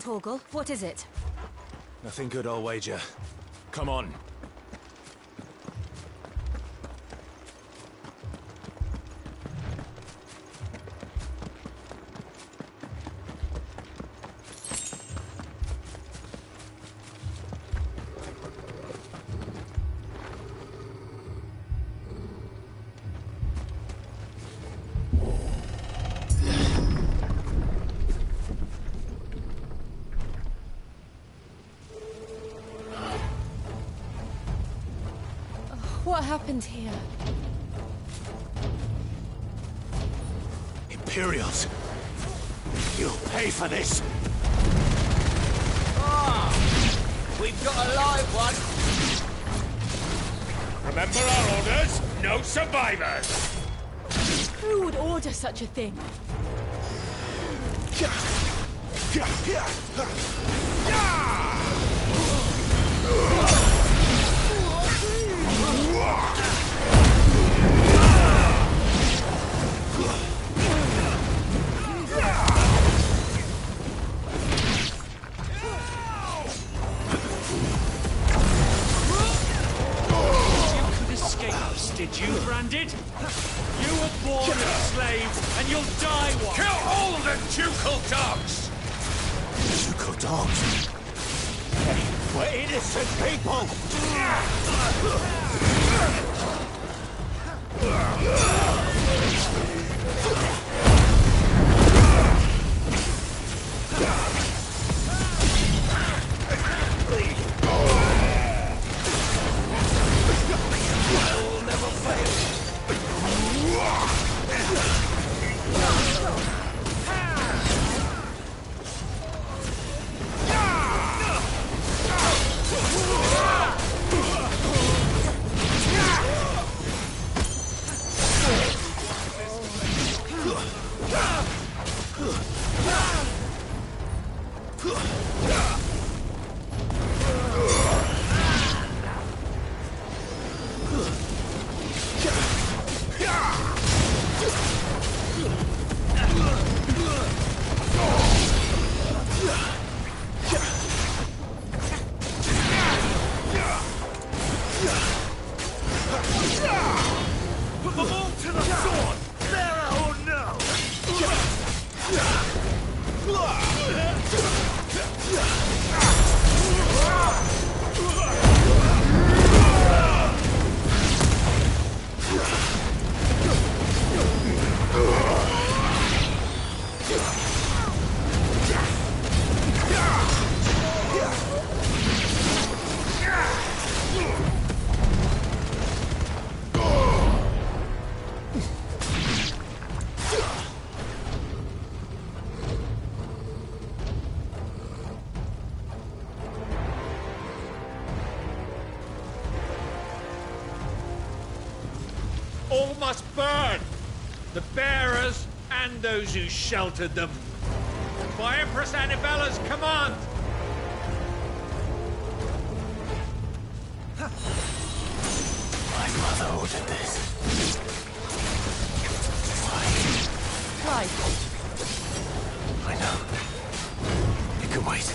Torgal, what is it? Nothing good, I'll wager. Come on. What happened here? Imperials! You'll pay for this! We've got a live one! Remember our orders? No survivors! Who would order such a thing? Did you, Branded? You were born a slave, and you'll die one! Kill all the ducal dogs! Ducal dogs? We're innocent people! Put them all to the sword! There or no! All must burn! The bearers and those who sheltered them. By Empress Annibella's command! My mother ordered this. Why? Why? I know. It can wait.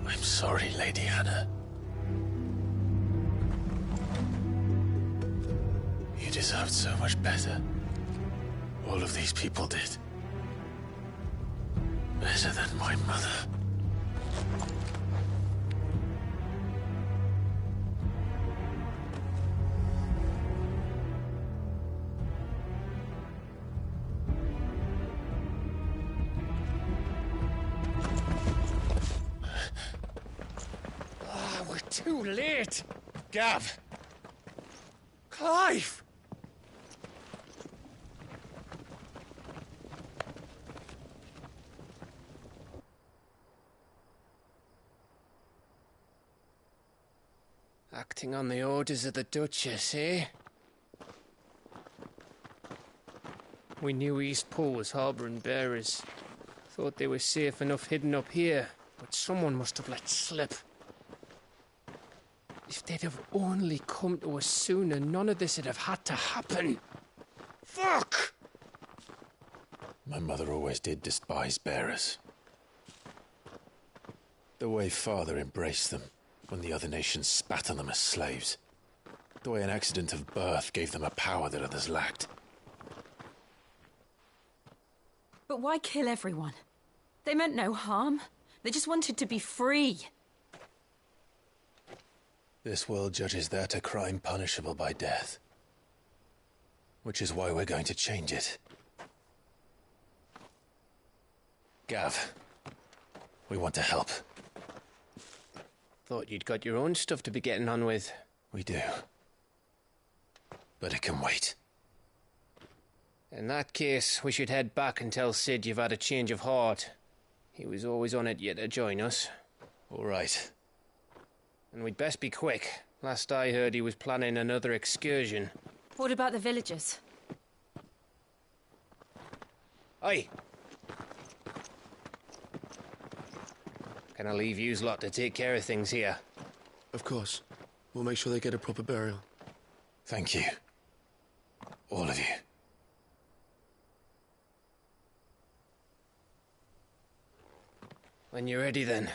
I'm sorry, Lady Hannah. You deserved so much better. All of these people did. Better than my mother. We're too late. Gav! Clive! Acting on the orders of the Duchess, eh? We knew Eastpool was harbouring bearers. Thought they were safe enough hidden up here, but someone must have let slip. If they'd have only come to us sooner, none of this would have had to happen. Fuck! My mother always did despise bearers. The way Father embraced them when the other nations spat on them as slaves. The way an accident of birth gave them a power that others lacked. But why kill everyone? They meant no harm. They just wanted to be free. This world judges that a crime punishable by death. Which is why we're going to change it. Gav, we want to help. Thought you'd got your own stuff to be getting on with. We do. But it can wait. In that case, we should head back and tell Sid you've had a change of heart. He was always on it yet to join us. All right. And we'd best be quick. Last I heard, he was planning another excursion. What about the villagers? Aye. Can I leave yous lot to take care of things here? Of course. We'll make sure they get a proper burial. Thank you. All of you. When you're ready, then.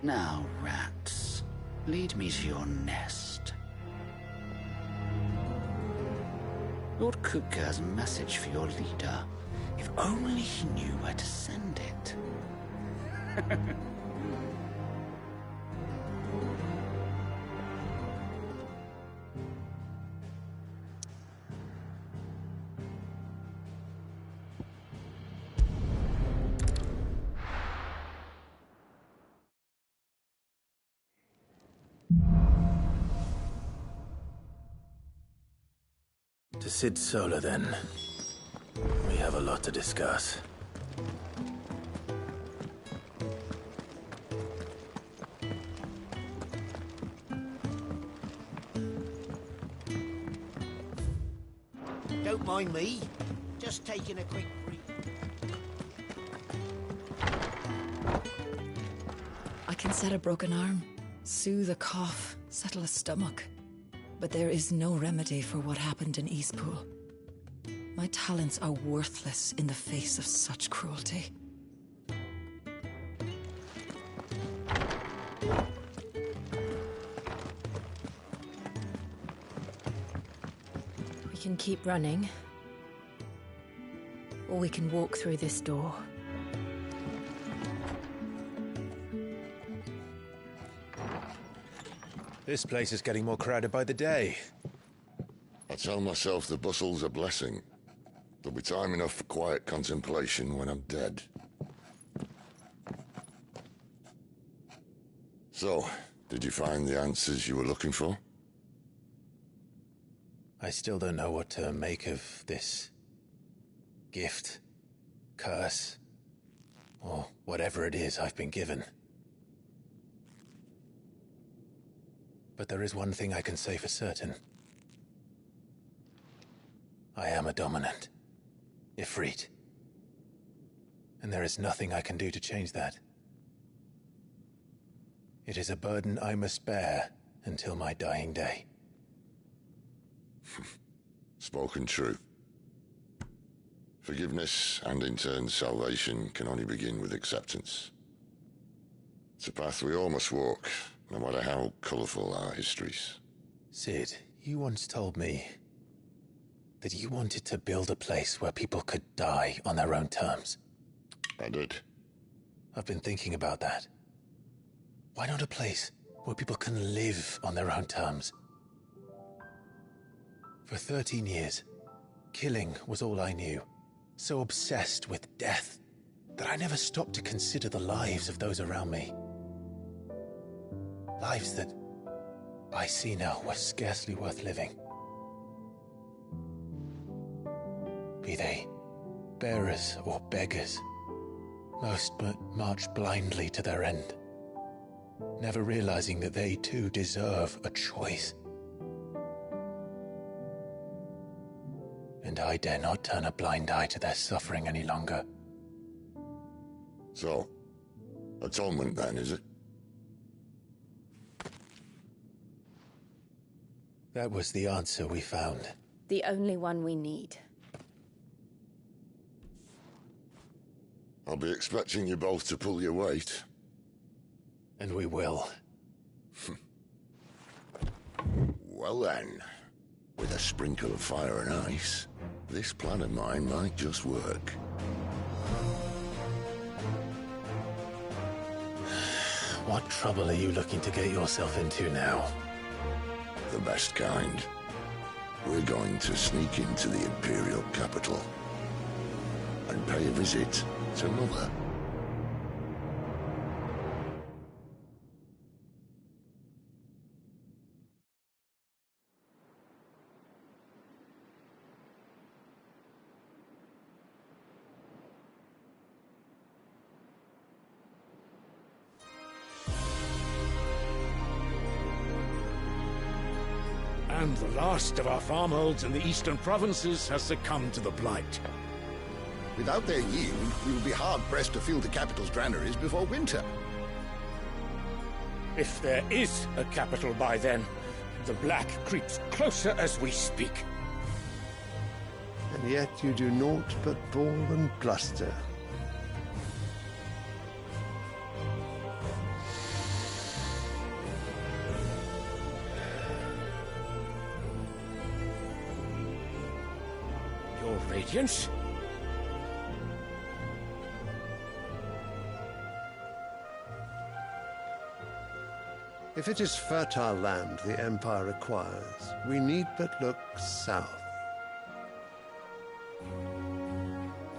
Now, rats, lead me to your nest. Lord Kupka has a message for your leader. If only he knew where to send it. To Sid Solar, then. We have a lot to discuss. Don't mind me. Just taking a quick break. I can set a broken arm, soothe a cough, settle a stomach. But there is no remedy for what happened in Eastpool. My talents are worthless in the face of such cruelty. We can keep running. Or we can walk through this door. This place is getting more crowded by the day. I tell myself the bustle's a blessing. There'll be time enough for quiet contemplation when I'm dead. So, did you find the answers you were looking for? I still don't know what to make of this gift, curse, or whatever it is I've been given. But there is one thing I can say for certain. I am a dominant, Ifrit. And there is nothing I can do to change that. It is a burden I must bear until my dying day. Spoken true. Forgiveness and in turn salvation can only begin with acceptance. It's a path we all must walk, no matter how colourful our histories. Sid, you once told me that you wanted to build a place where people could die on their own terms. I did. I've been thinking about that. Why not a place where people can live on their own terms? For 13 years, killing was all I knew. So obsessed with death that I never stopped to consider the lives of those around me. Lives that I see now were scarcely worth living. Be they bearers or beggars, most but march blindly to their end, never realizing that they too deserve a choice. And I dare not turn a blind eye to their suffering any longer. So, atonement then, is it? That was the answer we found. The only one we need. I'll be expecting you both to pull your weight. And we will. Well then, with a sprinkle of fire and ice, this plan of mine might just work. What trouble are you looking to get yourself into now? The best kind. We're going to sneak into the Imperial capital and pay a visit to Mother. And the last of our farmholds in the eastern provinces has succumbed to the blight. Without their yield, we will be hard-pressed to fill the capital's granaries before winter. If there is a capital by then, the black creeps closer as we speak. And yet you do naught but bawl and bluster. Your Radiance? If it is fertile land the Empire requires, we need but look south.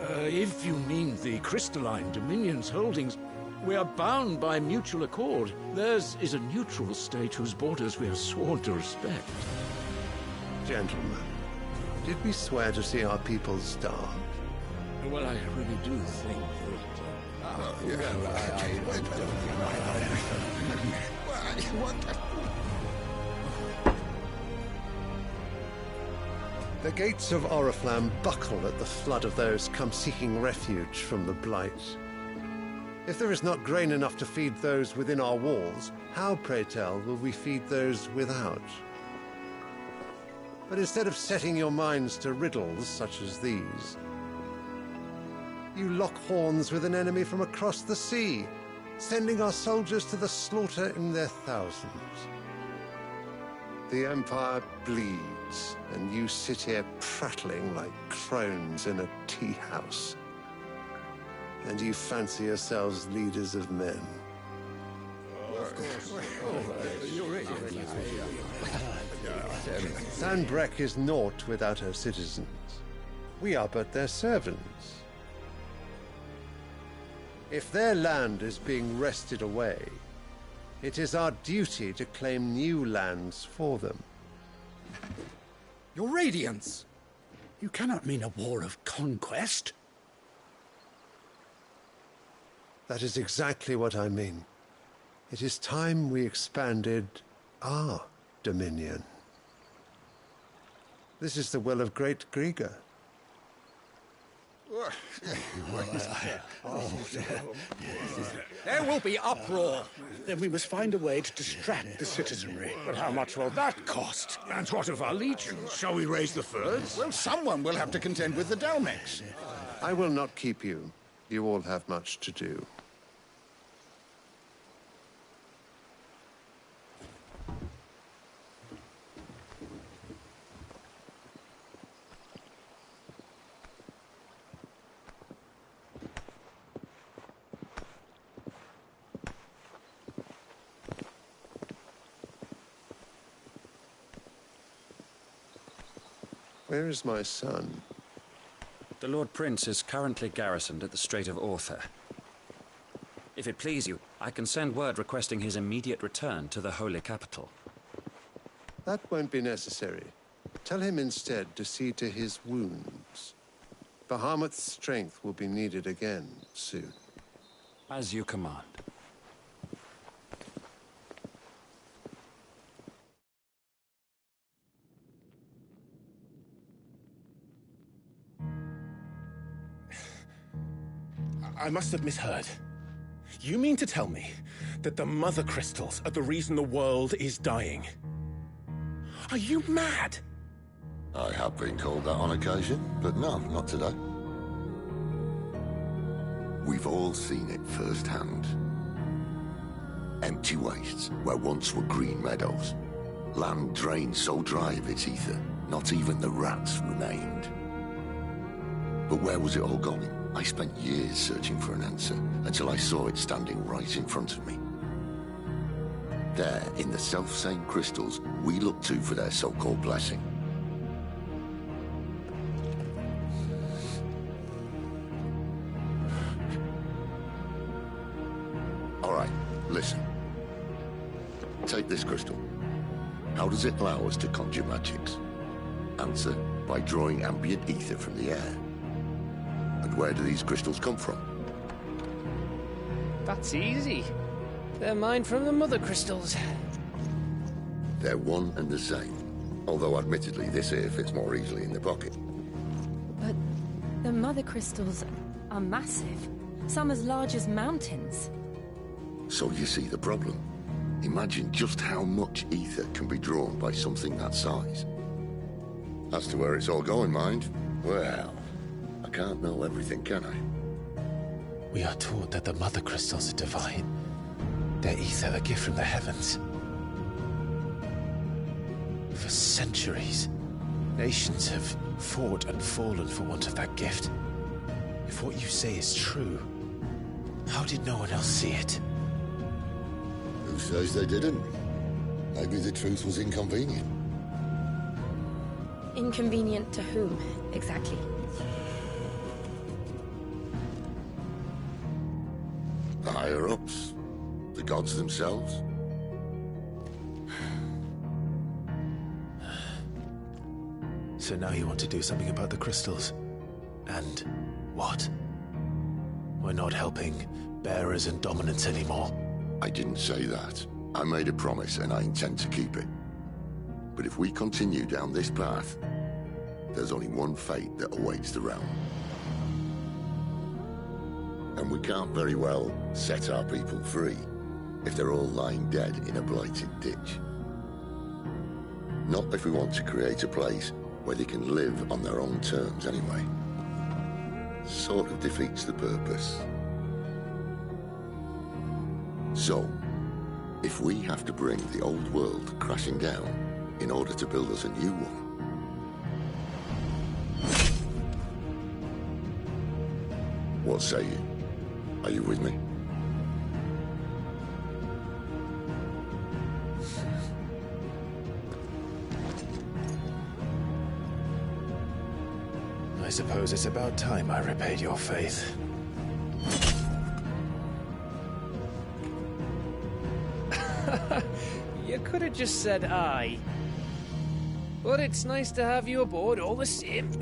If you mean the crystalline Dominion's holdings, we are bound by mutual accord. Theirs is a neutral state whose borders we are sworn to respect. Gentlemen, did we swear to see our people starve? Well, I really do think that... The gates of Oriflamme buckle at the flood of those come seeking refuge from the blight. If there is not grain enough to feed those within our walls, how, pray tell, will we feed those without? But instead of setting your minds to riddles such as these, you lock horns with an enemy from across the sea, sending our soldiers to the slaughter in their thousands. The Empire bleeds, and you sit here prattling like crones in a tea house. And you fancy yourselves leaders of men. Sanbreque is naught without her citizens. We are but their servants. If their land is being wrested away, it is our duty to claim new lands for them. Your Radiance! You cannot mean a war of conquest. That is exactly what I mean. It is time we expanded our dominion. This is the will of great Grieger. There will be uproar. Then we must find a way to distract the citizenry. But how much will that cost? And what of our legions? Shall we raise the furs? Well, someone will have to contend with the Dalmex. I will not keep you. You all have much to do. Where is my son? The Lord Prince is currently garrisoned at the Strait of Arthur. If it please you, I can send word requesting his immediate return to the Holy Capital. That won't be necessary. Tell him instead to see to his wounds. Bahamut's strength will be needed again soon. As you command. I must have misheard. You mean to tell me that the Mother Crystals are the reason the world is dying? Are you mad? I have been called that on occasion, but no, not today. We've all seen it firsthand. Empty wastes where once were green meadows. Land drained so dry of its ether, not even the rats remained. But where was it all going? I spent years searching for an answer, until I saw it standing right in front of me. There, in the self-same crystals we look to for their so-called blessing. All right, listen. Take this crystal. How does it allow us to conjure magics? Answer, by drawing ambient ether from the air. And where do these crystals come from? That's easy. They're mine from the Mother Crystals. They're one and the same. Although admittedly this here fits more easily in the pocket. But the Mother Crystals are massive. Some as large as mountains. So you see the problem. Imagine just how much ether can be drawn by something that size. As to where it's all going, mind, well, I can't know everything, can I? We are taught that the Mother Crystals are divine. Their ether a gift from the heavens. For centuries, nations have fought and fallen for want of that gift. If what you say is true, how did no one else see it? Who says they didn't? Maybe the truth was inconvenient. Inconvenient to whom, exactly? The higher-ups? The gods themselves? So now you want to do something about the crystals? And what? We're not helping bearers and dominants anymore. I didn't say that. I made a promise and I intend to keep it. But if we continue down this path, there's only one fate that awaits the realm. And we can't very well set our people free if they're all lying dead in a blighted ditch. Not if we want to create a place where they can live on their own terms anyway. Sort of defeats the purpose. So, if we have to bring the old world crashing down in order to build us a new one, what say you? Are you with me? suppose it's about time I repaid your faith. You could have just said aye. But it's nice to have you aboard all the same.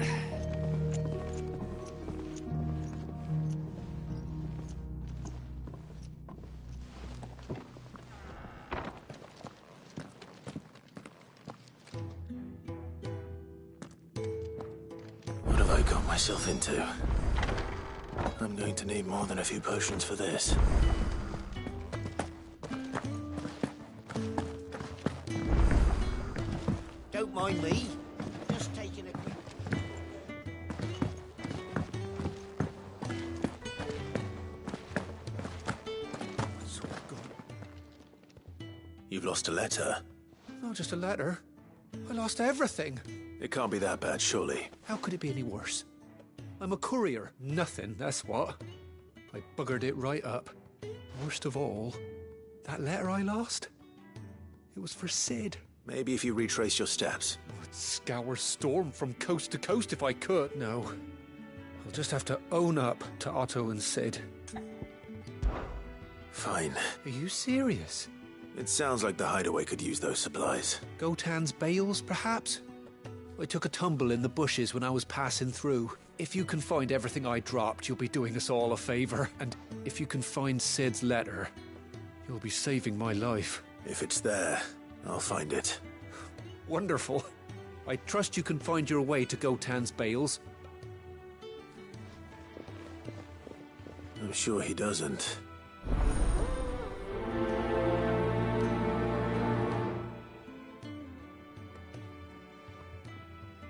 What have I got myself into? I'm going to need more than a few potions for this. Don't mind me. Just taking a quick... You've lost a letter. Not just a letter. I lost everything. It can't be that bad, surely. How could it be any worse? I'm a courier. Nothing, that's what. I buggered it right up. Worst of all, that letter I lost? It was for Sid. Maybe if you retrace your steps. I'd scour Storm from coast to coast if I could. No. I'll just have to own up to Otto and Sid. Fine. Are you serious? It sounds like the hideaway could use those supplies. Gotan's bales, perhaps? I took a tumble in the bushes when I was passing through. If you can find everything I dropped, you'll be doing us all a favor. And if you can find Sid's letter, you'll be saving my life. If it's there, I'll find it. Wonderful. I trust you can find your way to Gotan's bales. I'm sure he doesn't.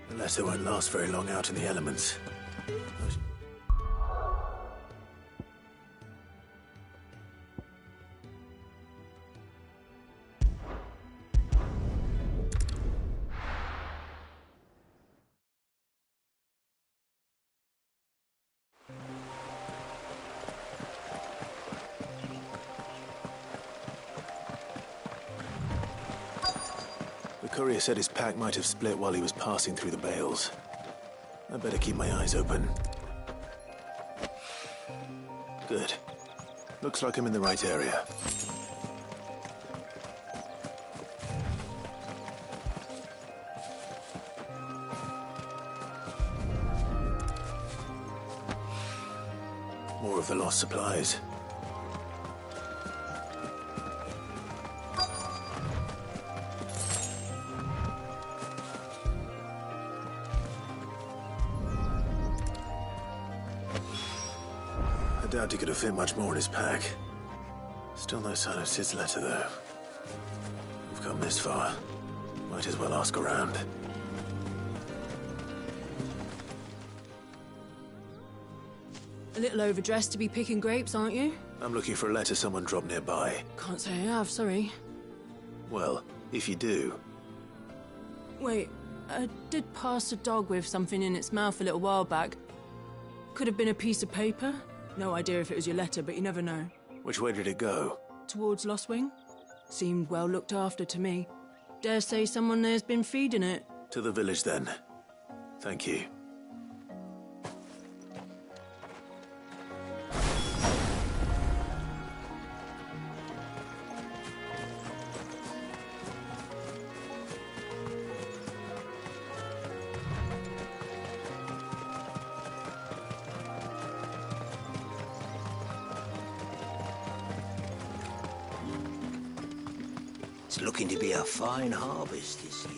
The letter won't last very long out in the elements. The courier said his pack might have split while he was passing through the bales. I better keep my eyes open. Good. Looks like I'm in the right area. More of the lost supplies. I doubt he could have fit much more in his pack. Still no sign of Sid's letter, though. We've come this far. Might as well ask around. A little overdressed to be picking grapes, aren't you? I'm looking for a letter someone dropped nearby. Can't say I have, sorry. Well, if you do... Wait, I did pass a dog with something in its mouth a little while back. Could have been a piece of paper. No idea if it was your letter, but you never know. Which way did it go? Towards Lost Wing. Seemed well looked after to me. Dare say someone there's been feeding it. To the village, then. Thank you. It's looking to be a fine harvest this year.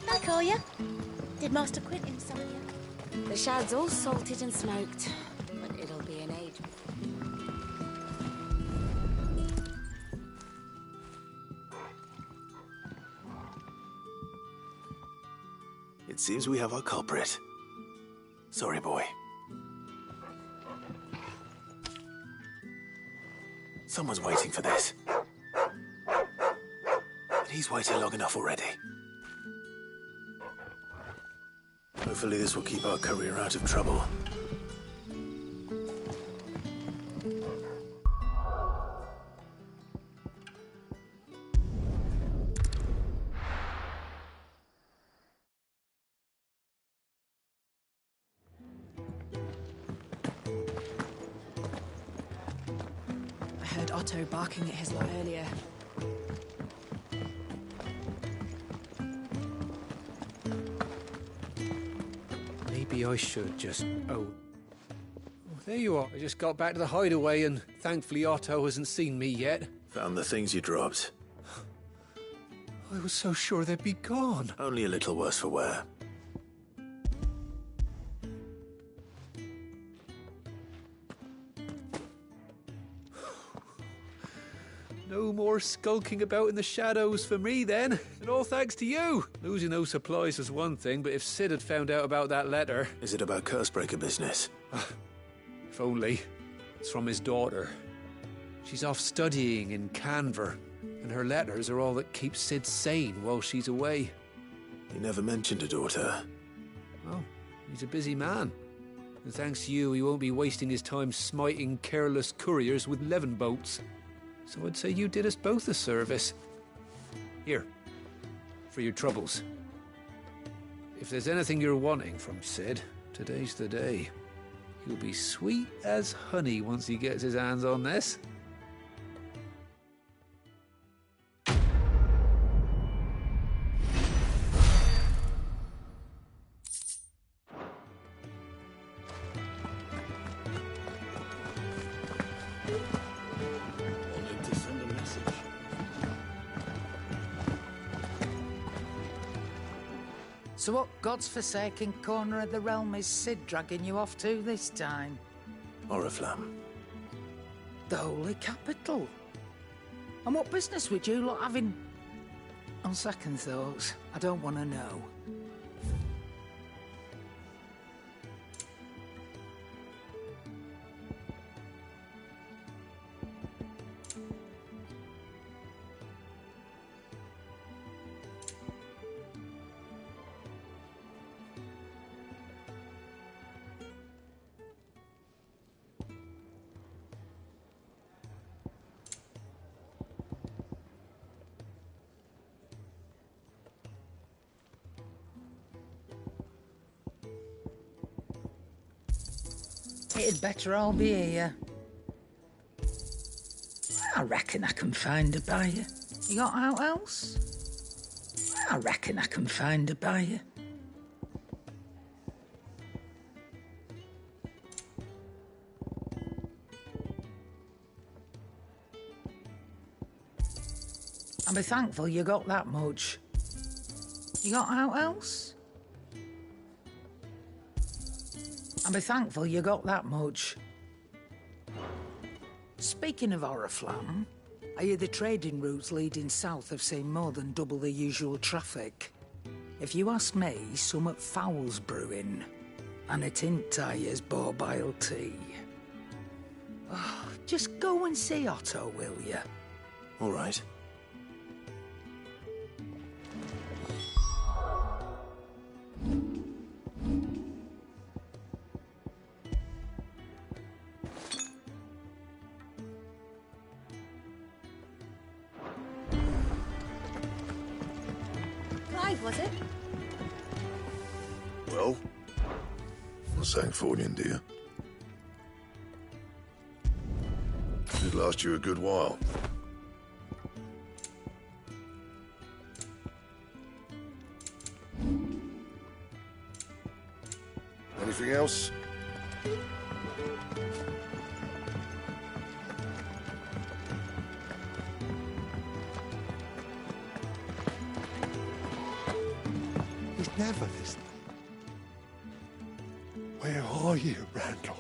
I call ya. Did Master Quentin summon you? The shad's all salted and smoked, but it'll be an age. It seems we have our culprit. Sorry, boy. Someone's waiting for this. And he's waited long enough already. Hopefully this will keep our courier out of trouble. Otto barking at his lot earlier. Maybe I should just... Oh, there you are. I just got back to the hideaway and thankfully Otto hasn't seen me yet. Found the things you dropped. I was so sure they'd be gone. Only a little worse for wear. No more skulking about in the shadows for me, then. And all thanks to you. Losing those supplies was one thing, but if Sid had found out about that letter... Is it about Cursebreaker business? If only. It's from his daughter. She's off studying in Canver, and her letters are all that keeps Sid sane while she's away. He never mentioned a daughter. Well, he's a busy man. And thanks to you, he won't be wasting his time smiting careless couriers with levin boats. So I'd say you did us both a service. Here, for your troubles. If there's anything you're wanting from Sid, today's the day. He'll be sweet as honey once he gets his hands on this. So what God's forsaken corner of the realm is Sid dragging you off to this time? Oriflamme. The Holy Capital. And what business would you lot having? On second thoughts, I don't want to know. It'd better all be here. I reckon I can find a buyer. You got out else? I reckon I can find a buyer. I'll be thankful you got that much. You got out else? I'll be thankful you got that much. Speaking of Oriflamme, I hear the trading routes leading south have seen more than double the usual traffic. If you ask me, summat foul's brewing, and it ain't Tyre's borbile tea. Oh, just go and see Otto, will you? All right. Was it? Well, what's that for you, dear? It'd last you a good while. Anything else? Never listening. Where are you, Randall?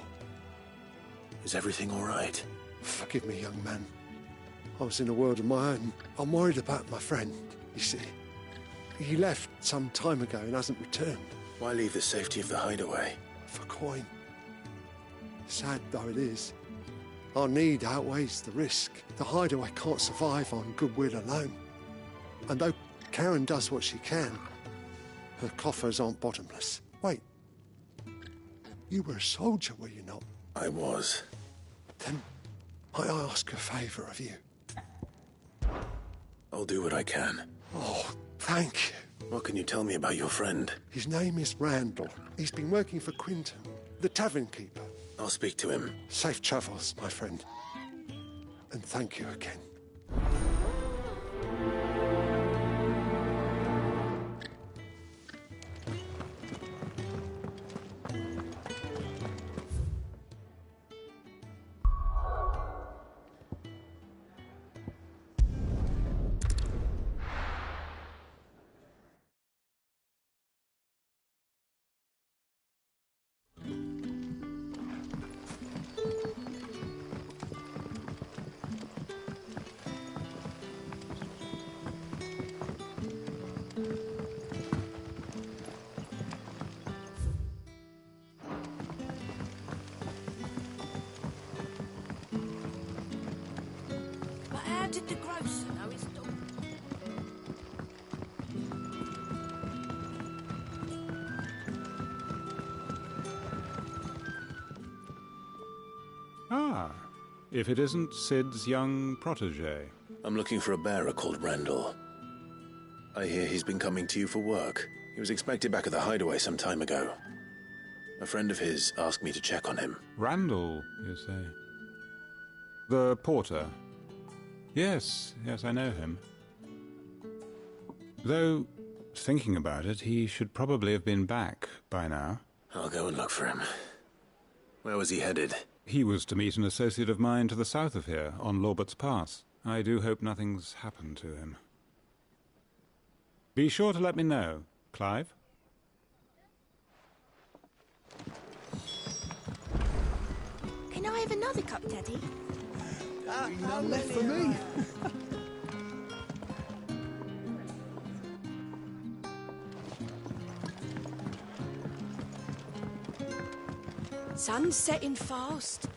Is everything all right? Forgive me, young man. I was in a world of my own. I'm worried about my friend, you see. He left some time ago and hasn't returned. Why leave the safety of the hideaway? For coin. Sad though it is, our need outweighs the risk. The hideaway can't survive on goodwill alone. And though Karen does what she can, her coffers aren't bottomless. Wait. You were a soldier, were you not? I was. Then I ask a favour of you. I'll do what I can. Oh, thank you. What can you tell me about your friend? His name is Randall. He's been working for Quinton, the tavern keeper. I'll speak to him. Safe travels, my friend. And thank you again. Did the grocer know his dog? Ah, if it isn't Sid's young protege. I'm looking for a bearer called Randall. I hear he's been coming to you for work. He was expected back at the hideaway some time ago. A friend of his asked me to check on him. Randall, you say? The porter? Yes, I know him. Though, thinking about it, he should probably have been back by now. I'll go and look for him. Where was he headed? He was to meet an associate of mine to the south of here, on Lorbert's Pass. I do hope nothing's happened to him. Be sure to let me know, Clive. Can I have another cup, Daddy? None left for me. Sun's setting fast.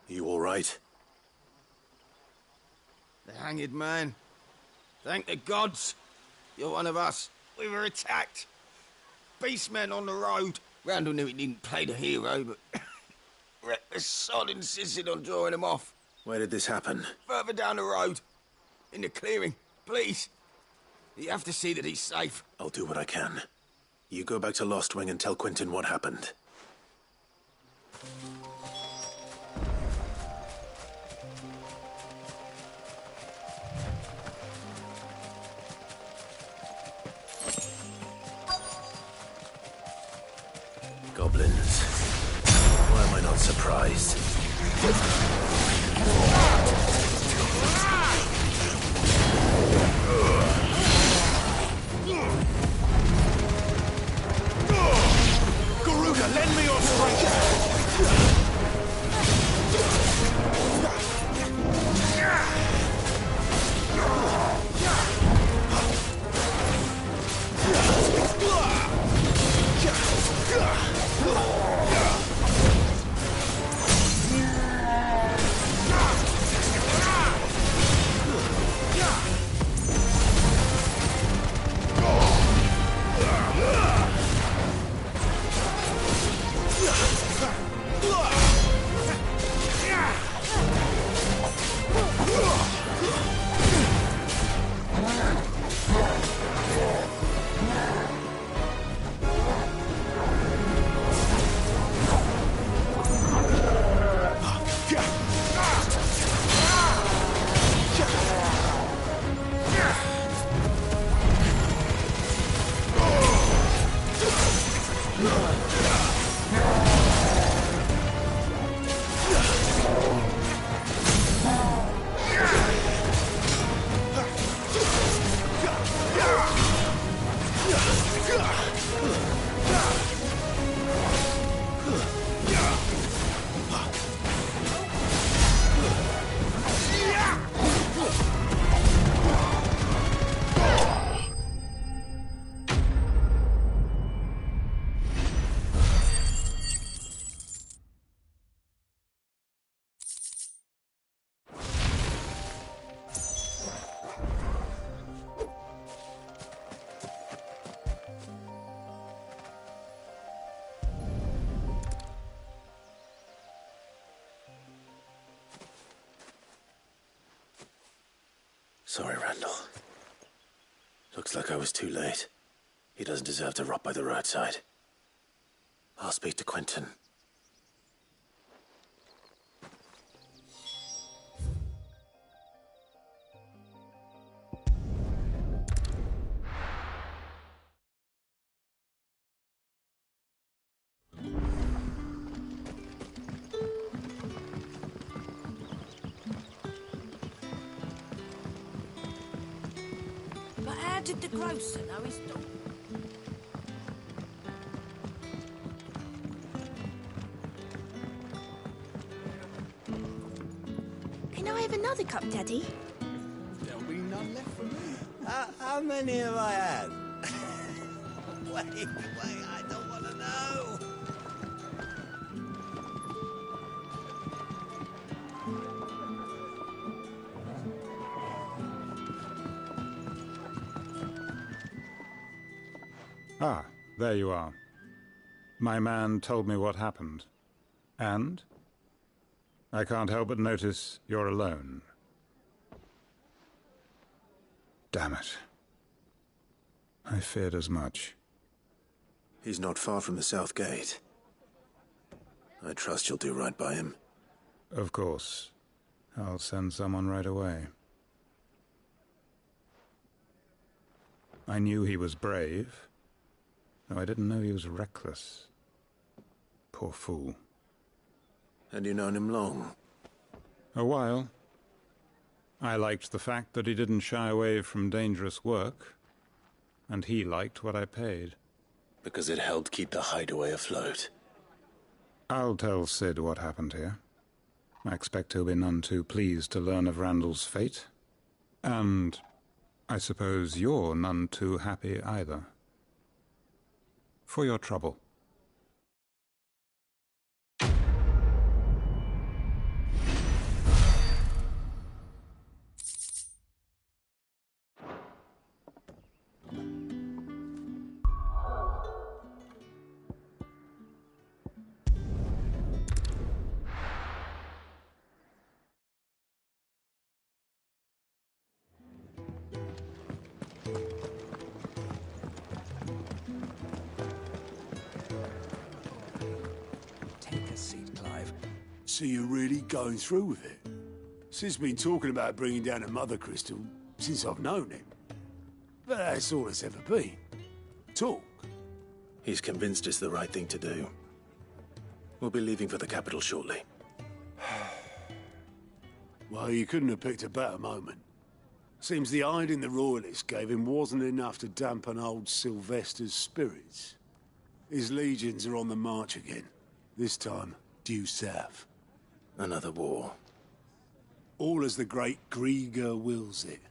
You all right? The hanged man. Thank the gods. You're one of us. We were attacked. Beastmen on the road. Randall knew he didn't play the hero, but reckless sod insisted on drawing him off. Where did this happen? Further down the road. In the clearing. Please. You have to see that he's safe. I'll do what I can. You go back to Lost Wing and tell Quentin what happened. Goblins. Why am I not surprised? Garuda, lend me your strength! Sorry, Randall. Looks like I was too late. He doesn't deserve to rot by the roadside. I'll speak to Quentin. But how did the grocer know his dog? Can I have another cup, Daddy? There'll be none left for me. How many have I had? wait, I don't want to know. Ah, there you are. My man told me what happened. And? I can't help but notice you're alone. Damn it. I feared as much. He's not far from the South Gate. I trust you'll do right by him. Of course. I'll send someone right away. I knew he was brave, though I didn't know he was reckless. Poor fool. And you known him long? A while. I liked the fact that he didn't shy away from dangerous work, and he liked what I paid. Because it helped keep the hideaway afloat. I'll tell Sid what happened here. I expect he'll be none too pleased to learn of Randall's fate. And I suppose you're none too happy either. For your trouble. So you're really going through with it? Sid's been talking about bringing down a Mother Crystal since I've known him. But that's all it's ever been. Talk. He's convinced it's the right thing to do. We'll be leaving for the capital shortly. Well, you couldn't have picked a better moment. Seems the hiding the Royalists gave him wasn't enough to dampen old Sylvester's spirits. His legions are on the march again. This time, due south. Another war. All as the great Grieger wills it.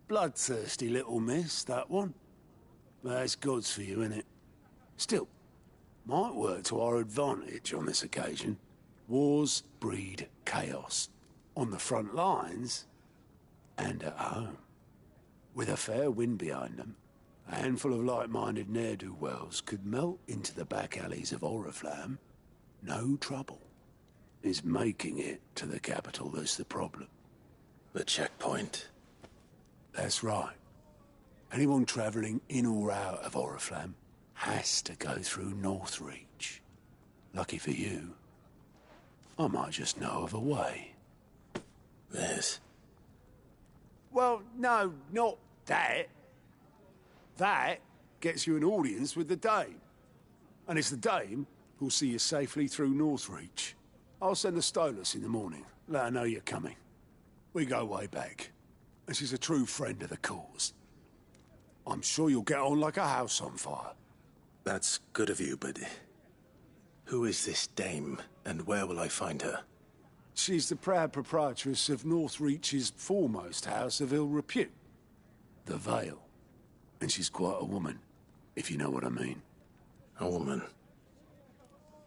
Bloodthirsty little miss, that one. But that's God's for you, innit? Still, might work to our advantage on this occasion. Wars breed chaos. On the front lines, and at home. With a fair wind behind them, a handful of like-minded ne'er-do-wells could melt into the back alleys of Oriflamme. No trouble. Is making it to the capital that's the problem. The checkpoint? That's right. Anyone travelling in or out of Oriflamme has to go through Northreach. Lucky for you, I might just know of a way. This? Well, no, not that. That gets you an audience with the Dame. And it's the dame who'll see you safely through Northreach. I'll send the Stolas in the morning. Let her know you're coming. We go way back. And she's a true friend of the cause. I'm sure you'll get on like a house on fire. That's good of you, but who is this dame, and where will I find her? She's the proud proprietress of Northreach's foremost house of ill repute, the Vale. And she's quite a woman, if you know what I mean. A woman.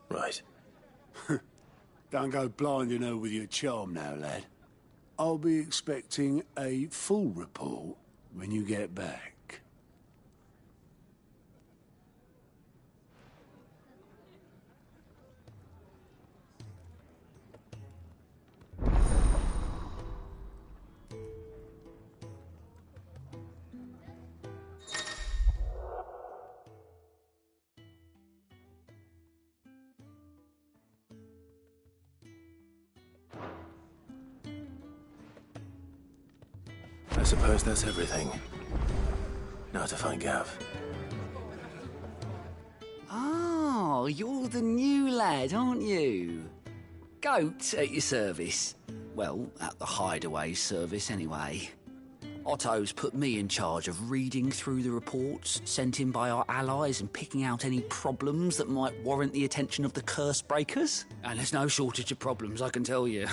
Right. Don't go blinding her with your charm now, lad. I'll be expecting a full report when you get back. I suppose that's everything. Now to find Gav. Oh, you're the new lad, aren't you? Goat at your service. Well, at the hideaway service, anyway. Otto's put me in charge of reading through the reports sent in by our allies and picking out any problems that might warrant the attention of the curse breakers. And there's no shortage of problems, I can tell you.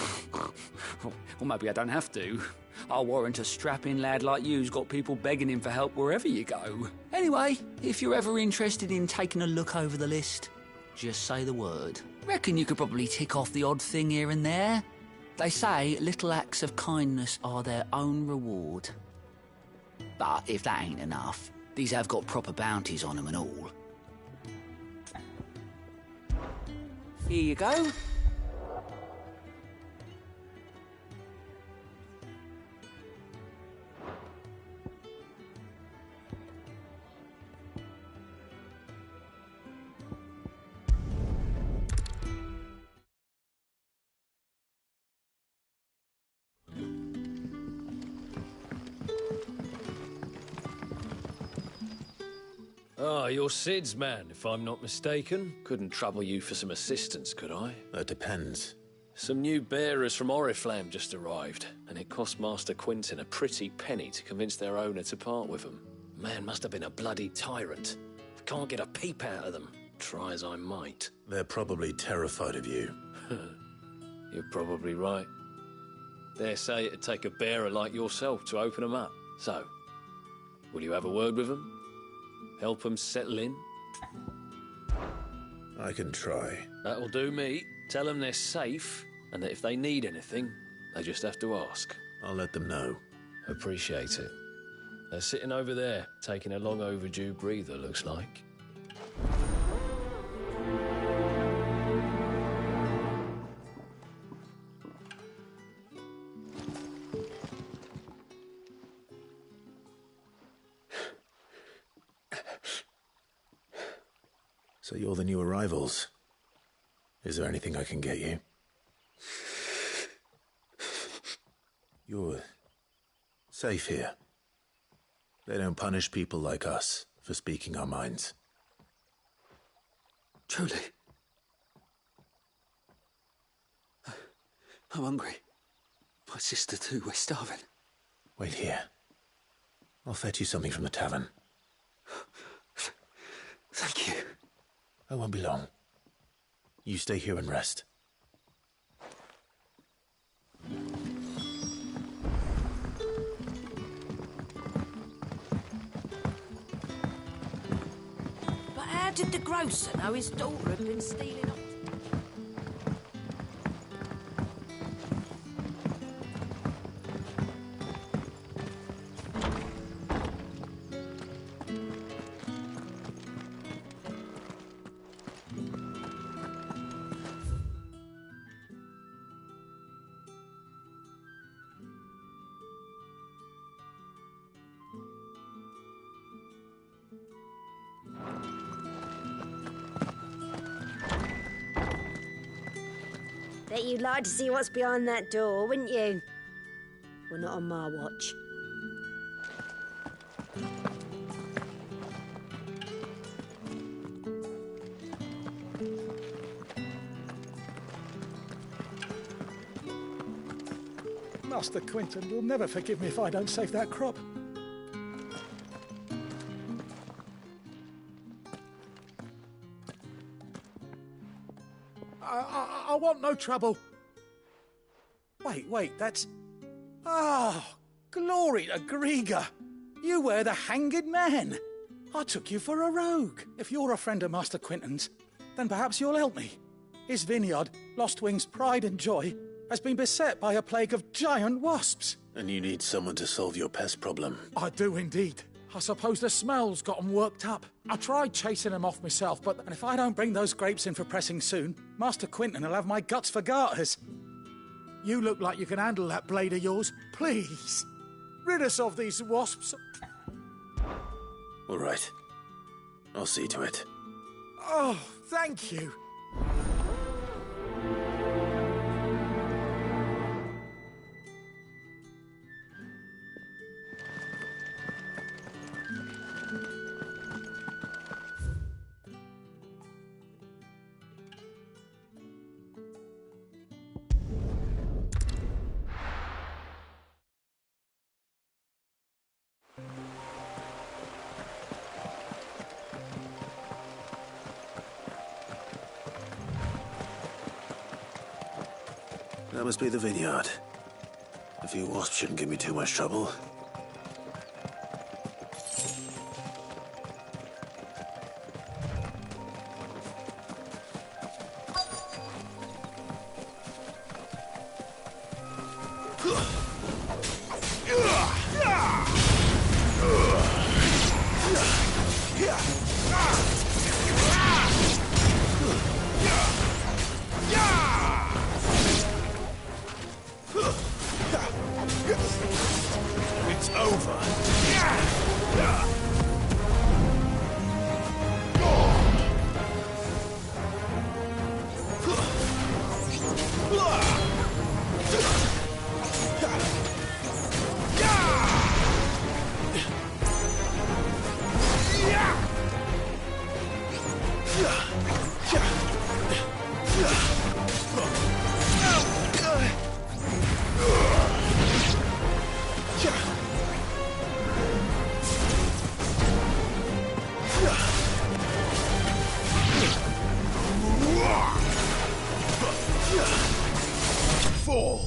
Or maybe I don't have to. I'll warrant a strapping lad like you's got people begging him for help wherever you go. Anyway, if you're ever interested in taking a look over the list, just say the word. Reckon you could probably tick off the odd thing here and there. They say little acts of kindness are their own reward. But if that ain't enough, these have got proper bounties on them and all. Here you go. Ah, you're Sid's man, if I'm not mistaken. Couldn't trouble you for some assistance, could I? That depends. Some new bearers from Oriflamme just arrived, and it cost Master Quinton a pretty penny to convince their owner to part with them. Man must have been a bloody tyrant. Can't get a peep out of them, try as I might. They're probably terrified of you. You're probably right. Dare say it'd take a bearer like yourself to open them up. So, will you have a word with them? Help them settle in? I can try. That'll do me. Tell them they're safe, and that if they need anything, they just have to ask. I'll let them know. Appreciate it. They're sitting over there, taking a long overdue breather, looks like. So you're the new arrivals. Is there anything I can get you? You're safe here. They don't punish people like us for speaking our minds. Truly. I'm hungry. My sister too, we're starving. Wait here. I'll fetch you something from the tavern. Thank you. I won't be long. You stay here and rest. But how did the grocer know his daughter had been stealing up? Bet you'd like to see what's behind that door, wouldn't you? Well, not on my watch. Master Quinton will never forgive me if I don't save that crop. I want no trouble. Wait, that's... Oh, glory to Grieger. You were the hanged man. I took you for a rogue. If you're a friend of Master Quinton's, then perhaps you'll help me. His vineyard, Lostwing's pride and joy, has been beset by a plague of giant wasps. And you need someone to solve your pest problem. I do indeed. I suppose the smell's got 'em worked up. I tried chasing them off myself, but if I don't bring those grapes in for pressing soon, Master Quinton will have my guts for garters. You look like you can handle that blade of yours. Please, rid us of these wasps. All right. I'll see to it. Oh, thank you. That must be the vineyard. A few wasps shouldn't give me too much trouble. It's over. Fall.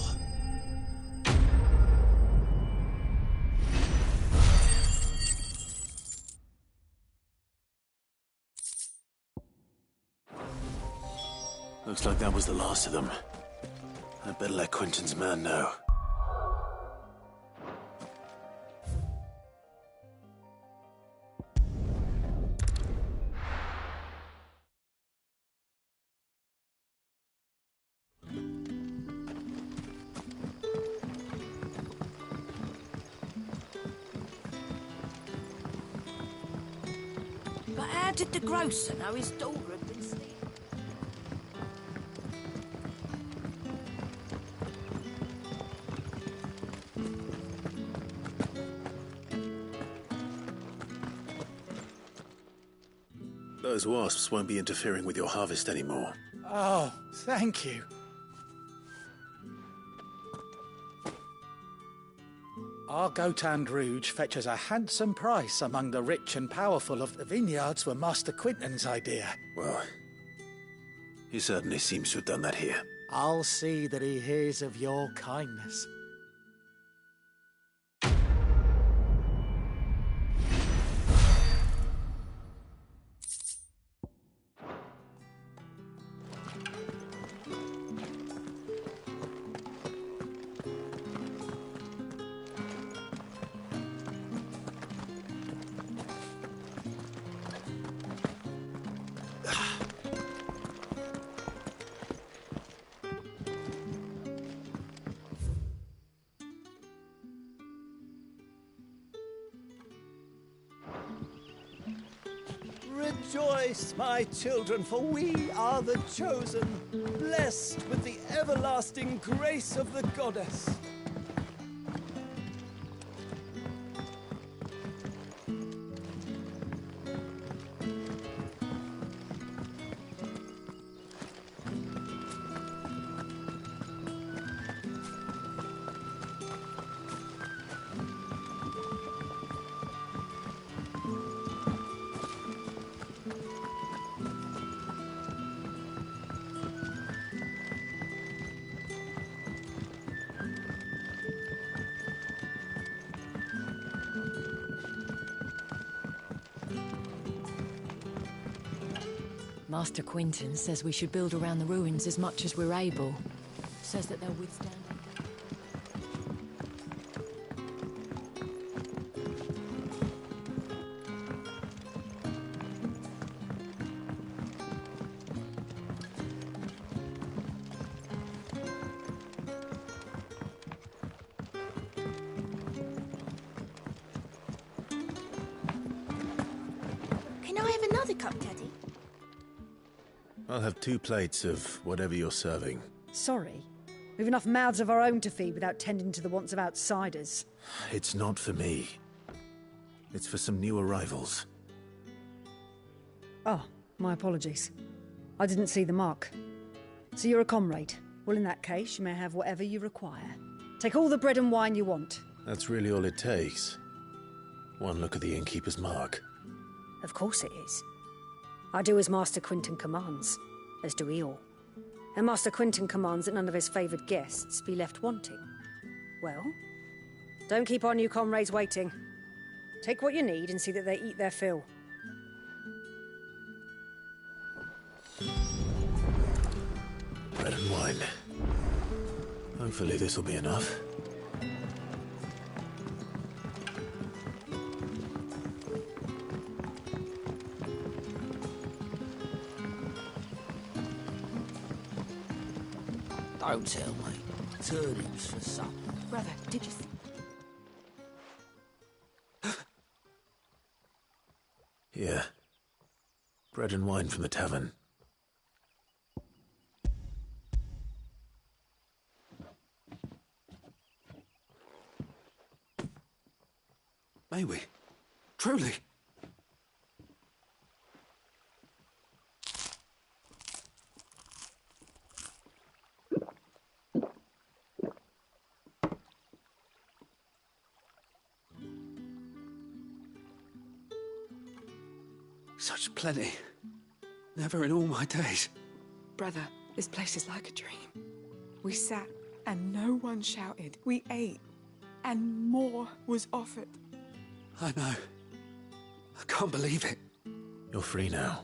Looks like that was the last of them. I'd better let Quinton's man know. But how did the grocer know his daughter had been stealing? Those wasps won't be interfering with your harvest anymore. Oh, thank you. Our Gotand Rouge fetches a handsome price among the rich and powerful of the vineyards were Master Quinton's idea. Well, he certainly seems to have done that here. I'll see that he hears of your kindness. Rejoice, my children, for we are the chosen, blessed with the everlasting grace of the goddess. Master Quinton says we should build around the ruins as much as we're able. Says that they'll withstand. Can I have another cup, Daddy? I'll have 2 plates of whatever you're serving. Sorry. We've enough mouths of our own to feed without tending to the wants of outsiders. It's not for me. It's for some new arrivals. Oh, my apologies. I didn't see the mark. So you're a comrade. Well, in that case, you may have whatever you require. Take all the bread and wine you want. That's really all it takes. One look at the innkeeper's mark. Of course it is. I do as Master Quinton commands, as do we all. And Master Quinton commands that none of his favoured guests be left wanting. Well, don't keep our new comrades waiting. Take what you need and see that they eat their fill. Bread and wine. Hopefully this'll be enough. Don't tell me. Turnips for supper. Brother, did you... Here. Bread and wine from the tavern. May we? Truly? Such plenty. Never in all my days. Brother, this place is like a dream. We sat and no one shouted. We ate and more was offered. I know. I can't believe it. You're free now.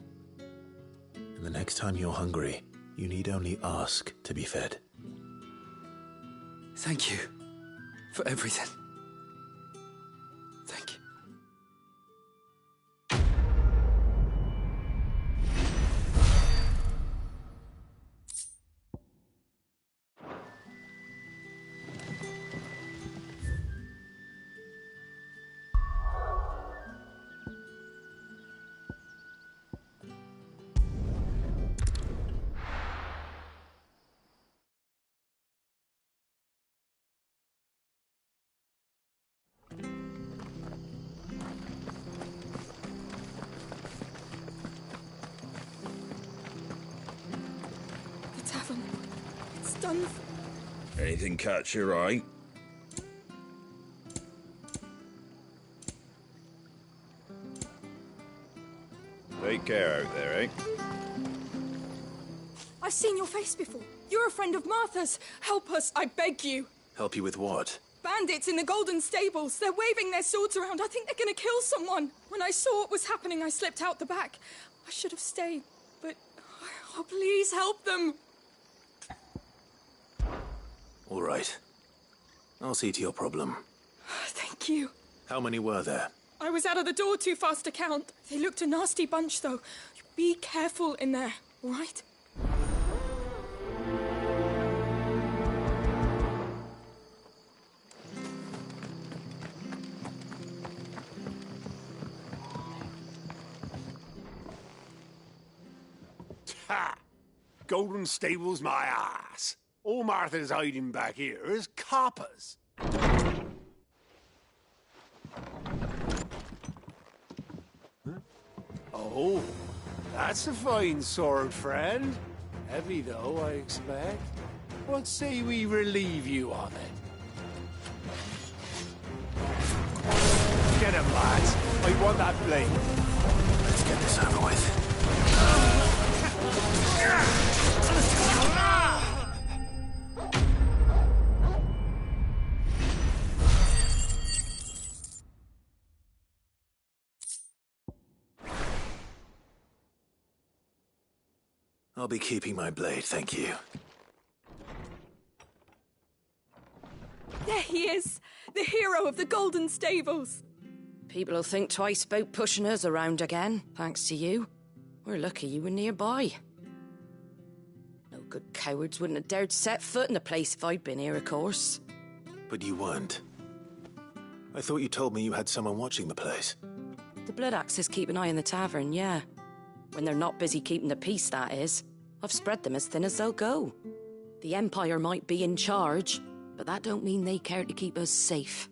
And the next time you're hungry, you need only ask to be fed. Thank you for everything. Thank you. It's done. Anything catch your eye? Take care out there, eh? I've seen your face before. You're a friend of Martha's. Help us, I beg you. Help you with what? Bandits in the Golden Stables. They're waving their swords around. I think they're going to kill someone. When I saw what was happening, I slipped out the back. I should have stayed, but... Oh, please help them. All right. I'll see to your problem. Thank you. How many were there? I was out of the door too fast to count. They looked a nasty bunch, though. Be careful in there, all right? Ha! Golden Stables, my ass. All Martha's hiding back here is coppers. Huh? Oh, that's a fine sword, friend. Heavy, though, I expect. What say we relieve you of it? Get him, lads. I want that blade. Let's get this over with. I'll be keeping my blade, thank you. There he is! The hero of the Golden Stables! People will think twice about pushing us around again, thanks to you. We're lucky you were nearby. No good cowards wouldn't have dared set foot in the place if I'd been here, of course. But you weren't. I thought you told me you had someone watching the place. The Blood Axes keep an eye on the tavern, yeah. When they're not busy keeping the peace, that is. I've spread them as thin as they'll go. The Empire might be in charge, but that don't mean they care to keep us safe.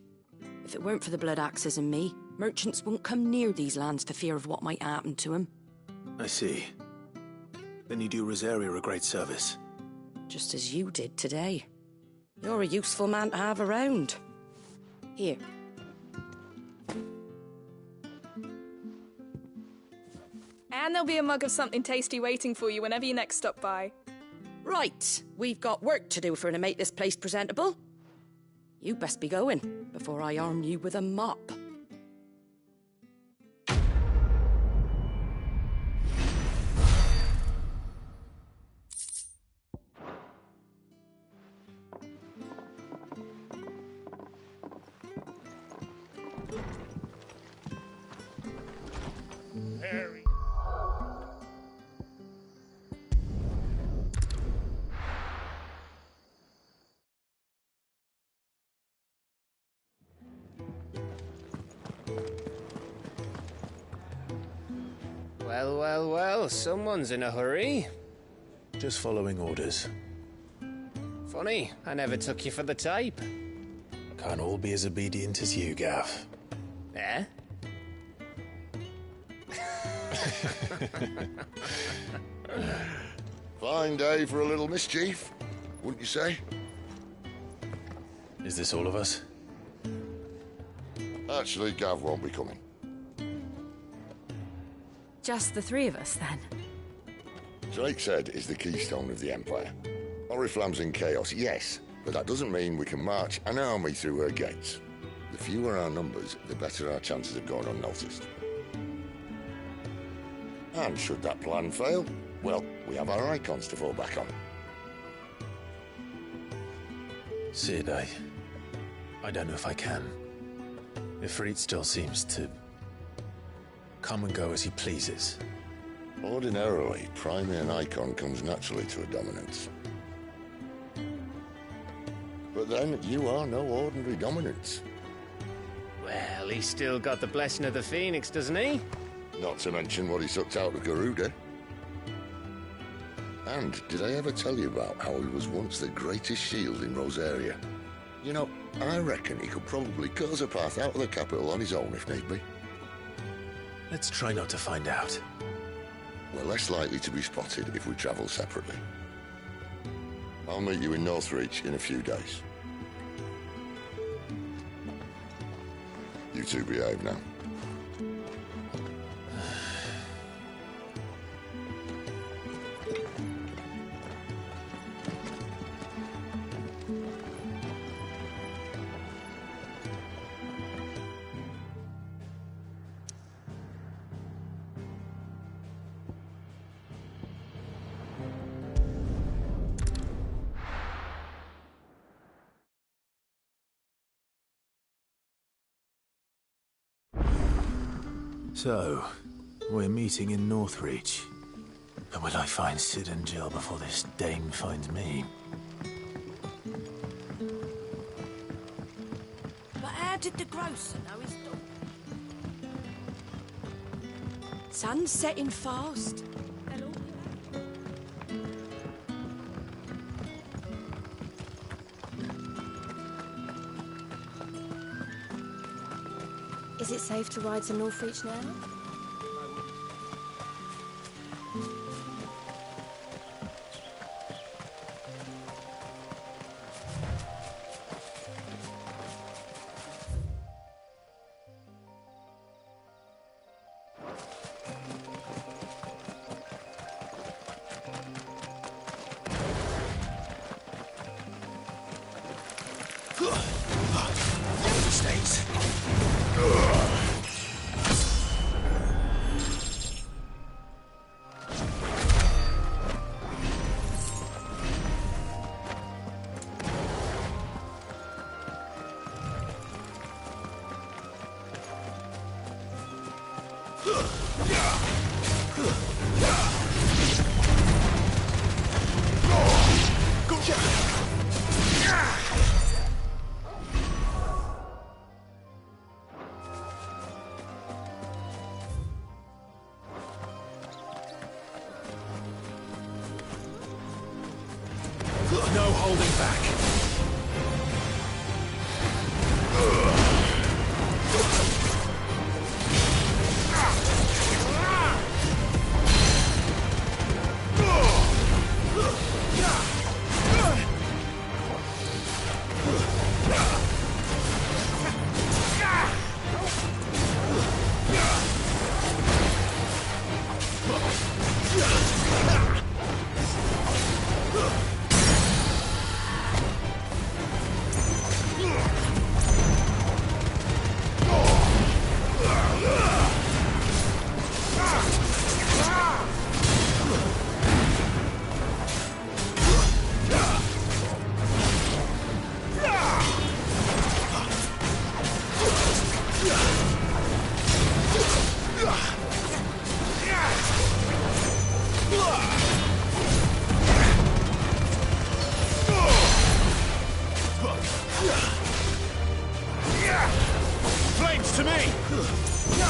If it weren't for the Blood Axes and me, merchants won't come near these lands for fear of what might happen to them. I see. Then you do Rosaria a great service. Just as you did today. You're a useful man to have around. Here. And there'll be a mug of something tasty waiting for you whenever you next stop by. Right, we've got work to do for to make this place presentable. You best be going, before I arm you with a mop. Harry. Well, well, well, someone's in a hurry. Just following orders. Funny, I never took you for the type. Can't all be as obedient as you, Gav. Eh? Fine day for a little mischief, wouldn't you say? Is this all of us? Actually, Gav won't be coming. Just the three of us, then? Drake's Head is the keystone of the Empire. Oriflamme's in chaos, yes, but that doesn't mean we can march an army through her gates. The fewer our numbers, the better our chances of going unnoticed. And should that plan fail, well, we have our icons to fall back on. Sid, I don't know if I can. Ifrit still seems to come and go as he pleases. Ordinarily, priming an icon comes naturally to a dominance. But then, you are no ordinary dominance. Well, he's still got the blessing of the Phoenix, doesn't he? Not to mention what he sucked out of Garuda. And did I ever tell you about how he was once the greatest shield in Rosaria? You know, I reckon he could probably cut us a path out of the capital on his own if need be. Let's try not to find out. We're less likely to be spotted if we travel separately. I'll meet you in Northreach in a few days. You two behave now. So, we're meeting in Northreach. But will I find Sid and Jill before this dame finds me? But how did the grocer know his dog? Sun's setting fast. Hello? Is it safe to ride to Northreach now? States. No holding back. Flames to me!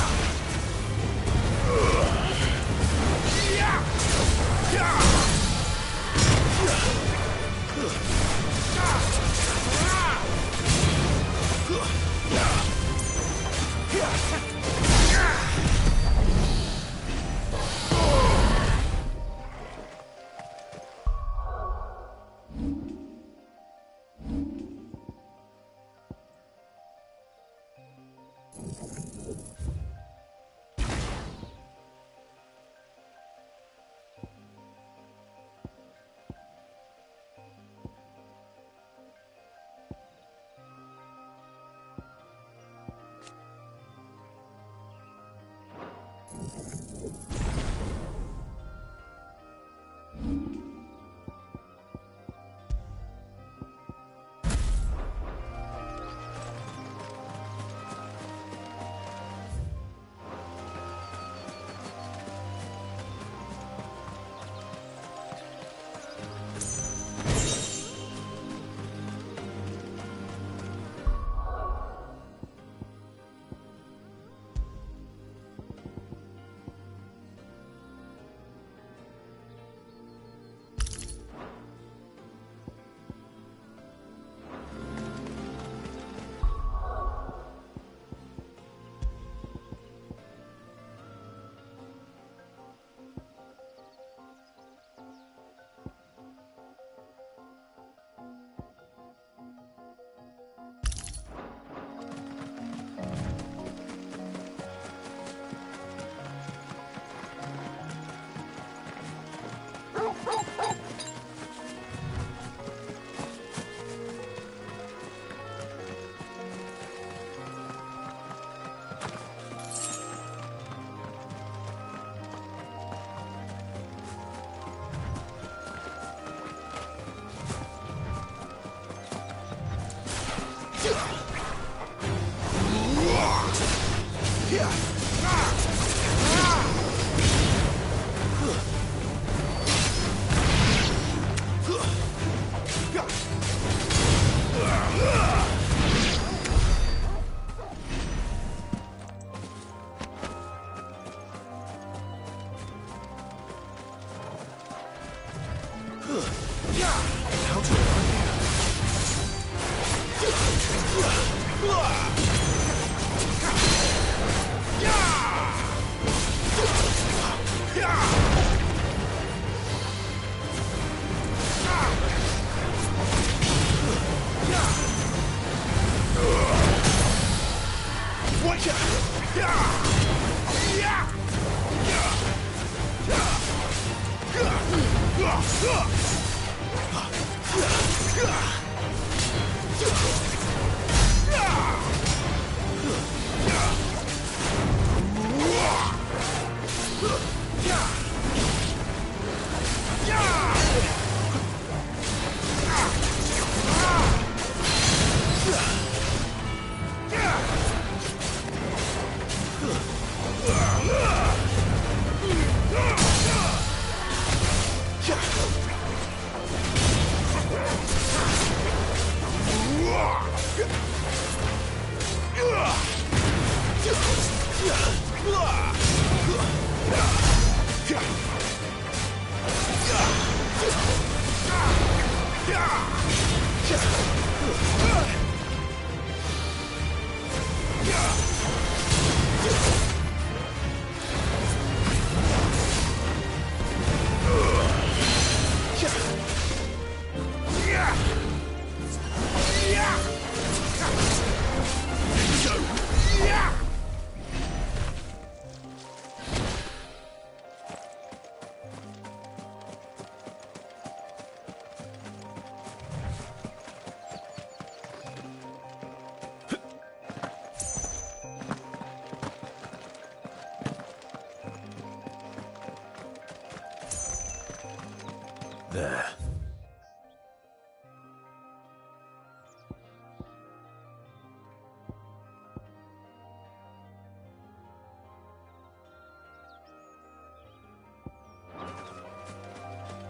There.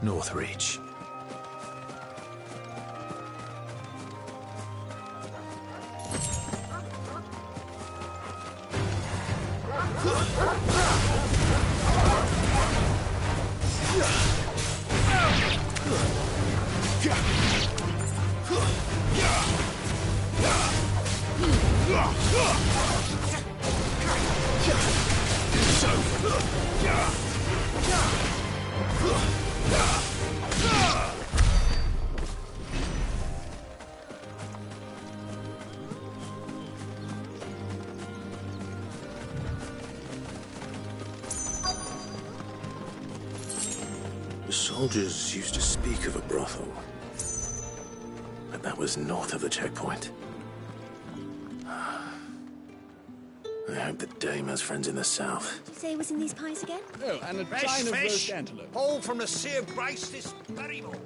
Northreach. The soldiers used to speak of a brothel, but that was north of the checkpoint. I hope the dame has friends in the south. Did you say it was in these pies again? Oh, and a chine of roast antelope. All from the sea of grace this very morning.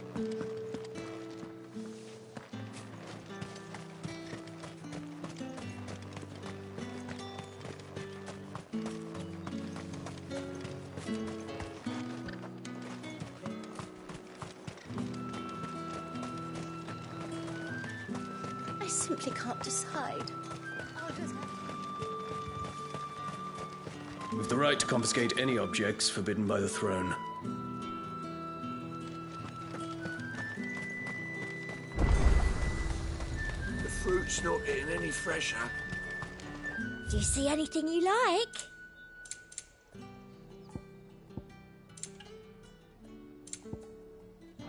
I simply can't decide. With the right to confiscate any objects forbidden by the throne. The fruit's not getting any fresher. Do you see anything you like?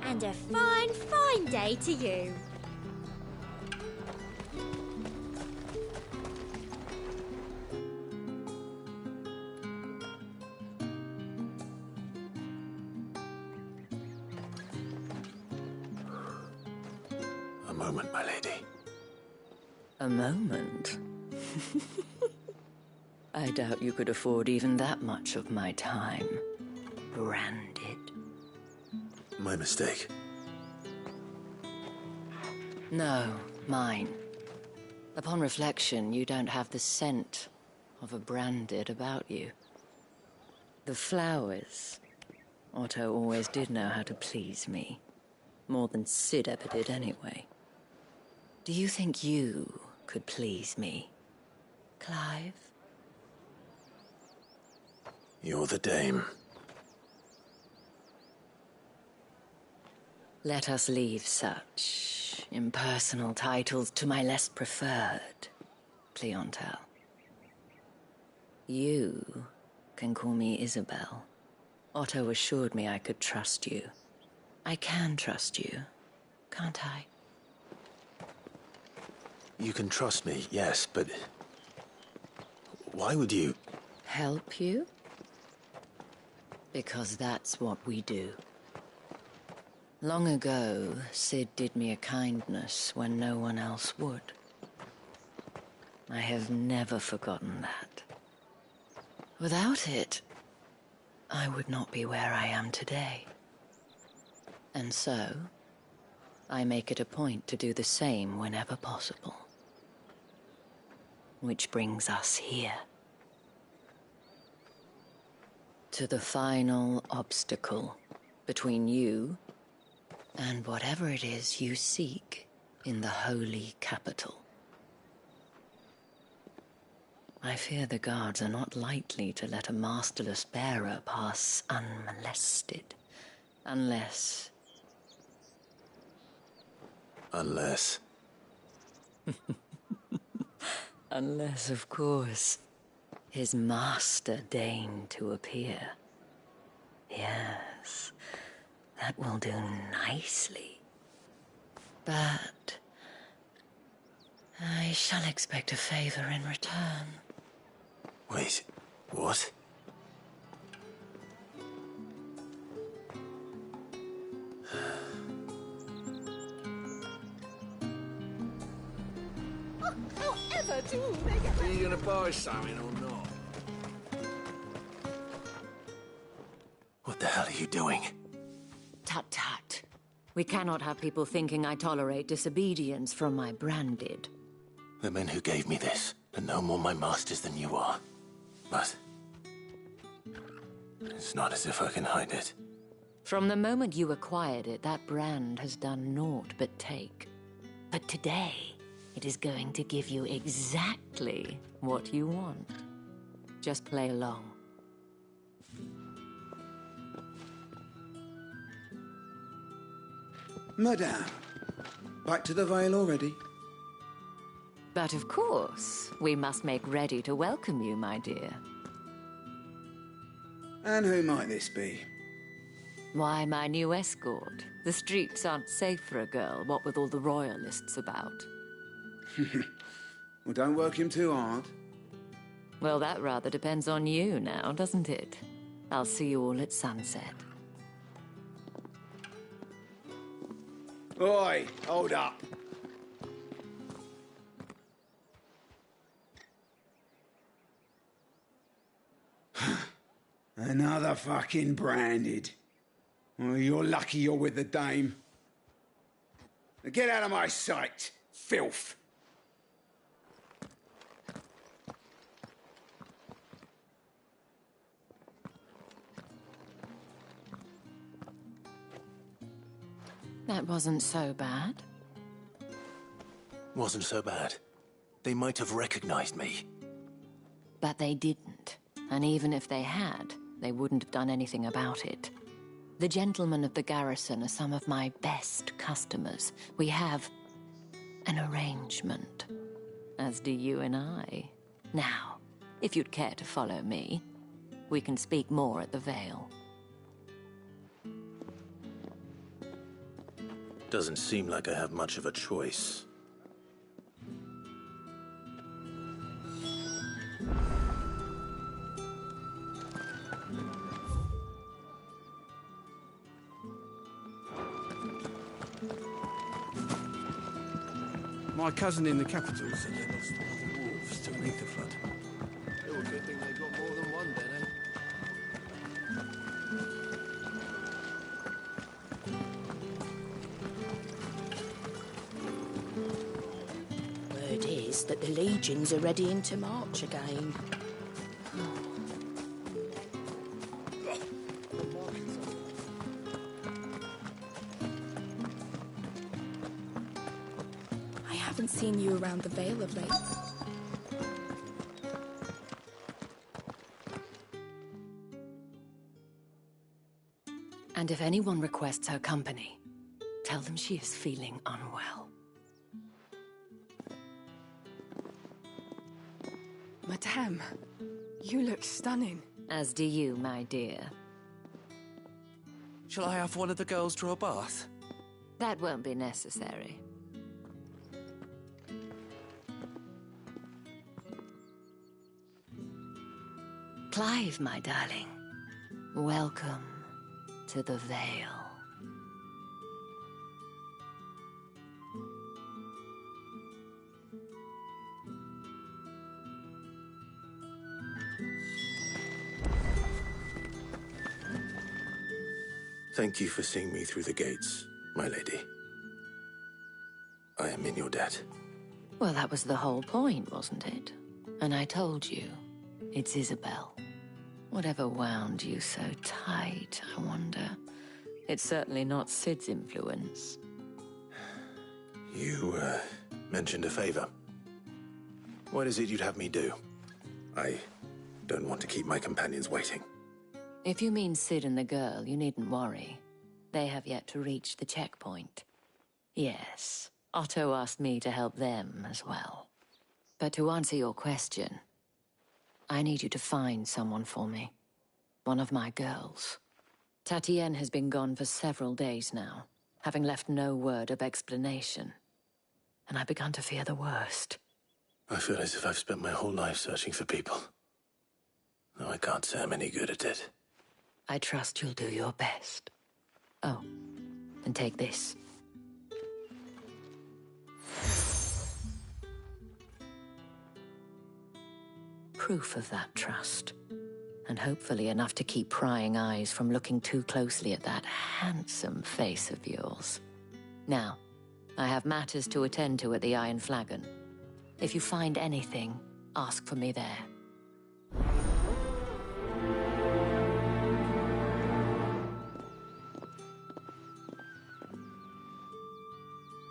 And a fine, fine day to you. A moment, my lady. A moment? I doubt you could afford even that much of my time. Branded. My mistake. No, mine. Upon reflection, you don't have the scent of a branded about you. The flowers. Otto always did know how to please me. More than Sid ever did anyway. Do you think you could please me, Clive? You're the dame. Let us leave such impersonal titles to my less preferred clientele. You can call me Isabel. Otto assured me I could trust you. I can trust you, can't I? You can trust me, yes, but why would you? Help you? Because that's what we do. Long ago, Sid did me a kindness when no one else would. I have never forgotten that. Without it, I would not be where I am today. And so, I make it a point to do the same whenever possible. Which brings us here. To the final obstacle between you and whatever it is you seek in the holy capital. I fear the guards are not likely to let a masterless bearer pass unmolested, unless Unless... Unless, of course, his master deigned to appear. Yes, that will do nicely. But I shall expect a favor in return. Wait, what? Are you gonna buy something or not? What the hell are you doing? Tut-tut. We cannot have people thinking I tolerate disobedience from my branded. The men who gave me this are no more my masters than you are. But... it's not as if I can hide it. From the moment you acquired it, that brand has done naught but take. But today, it is going to give you exactly what you want. Just play along. Madame, back to the Vale already? But of course, we must make ready to welcome you, my dear. And who might this be? Why, my new escort. The streets aren't safe for a girl, what with all the royalists about. Well, don't work him too hard. Well, that rather depends on you now, doesn't it? I'll see you all at sunset. Oi, hold up. Another fucking branded. Well, you're lucky you're with the dame. Now get out of my sight, filth. That wasn't so bad. Wasn't so bad. They might have recognized me. But they didn't. And even if they had, they wouldn't have done anything about it. The gentlemen of the garrison are some of my best customers. We have an arrangement, as do you and I. Now, if you'd care to follow me, we can speak more at the Vale. Doesn't seem like I have much of a choice. My cousin in the capital said they lost one of the wolves to an ether flood. Oh, a good thing they got more than one then, eh? Word is that the legions are readying to march again. I haven't seen you around the Vale of late. And if anyone requests her company, tell them she is feeling unwell. Madame, you look stunning. As do you, my dear. Shall I have one of the girls draw a bath? That won't be necessary. Clive, my darling. Welcome to the Vale. Thank you for seeing me through the gates, my lady. I am in your debt. Well, that was the whole point, wasn't it? And I told you, it's Isabel. Whatever wound you so tight, I wonder. It's certainly not Sid's influence. You, mentioned a favor. What is it you'd have me do? I don't want to keep my companions waiting. If you mean Sid and the girl, you needn't worry. They have yet to reach the checkpoint. Yes, Otto asked me to help them as well. But to answer your question, I need you to find someone for me. One of my girls. Tatienne has been gone for several days now, having left no word of explanation. And I've begun to fear the worst. I feel as if I've spent my whole life searching for people. No, I can't say I'm any good at it. I trust you'll do your best. Oh, and take this. Proof of that trust. And hopefully enough to keep prying eyes from looking too closely at that handsome face of yours. Now, I have matters to attend to at the Iron Flagon. If you find anything, ask for me there.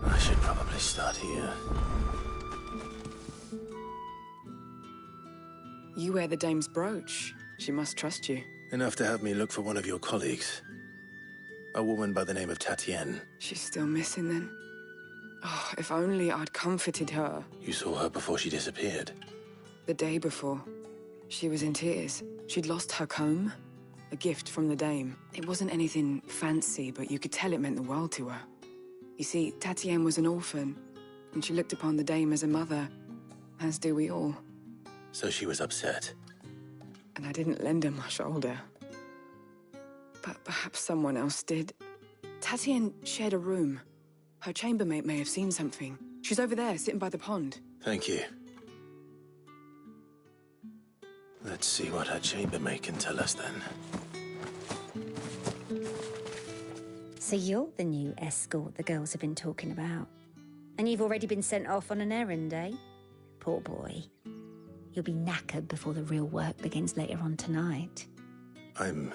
I should probably start here. You wear the dame's brooch. She must trust you. Enough to have me look for one of your colleagues. A woman by the name of Tatienne. She's still missing then. Oh, if only I'd comforted her. You saw her before she disappeared. The day before. She was in tears. She'd lost her comb. A gift from the dame. It wasn't anything fancy, but you could tell it meant the world to her. You see, Tatienne was an orphan, and she looked upon the dame as a mother, as do we all. So she was upset. And I didn't lend her my shoulder. But perhaps someone else did. Tatienne shared a room. Her chambermaid may have seen something. She's over there, sitting by the pond. Thank you. Let's see what her chambermaid can tell us then. So you're the new escort the girls have been talking about. And you've already been sent off on an errand, eh? Poor boy. You'll be knackered before the real work begins later on tonight. I'm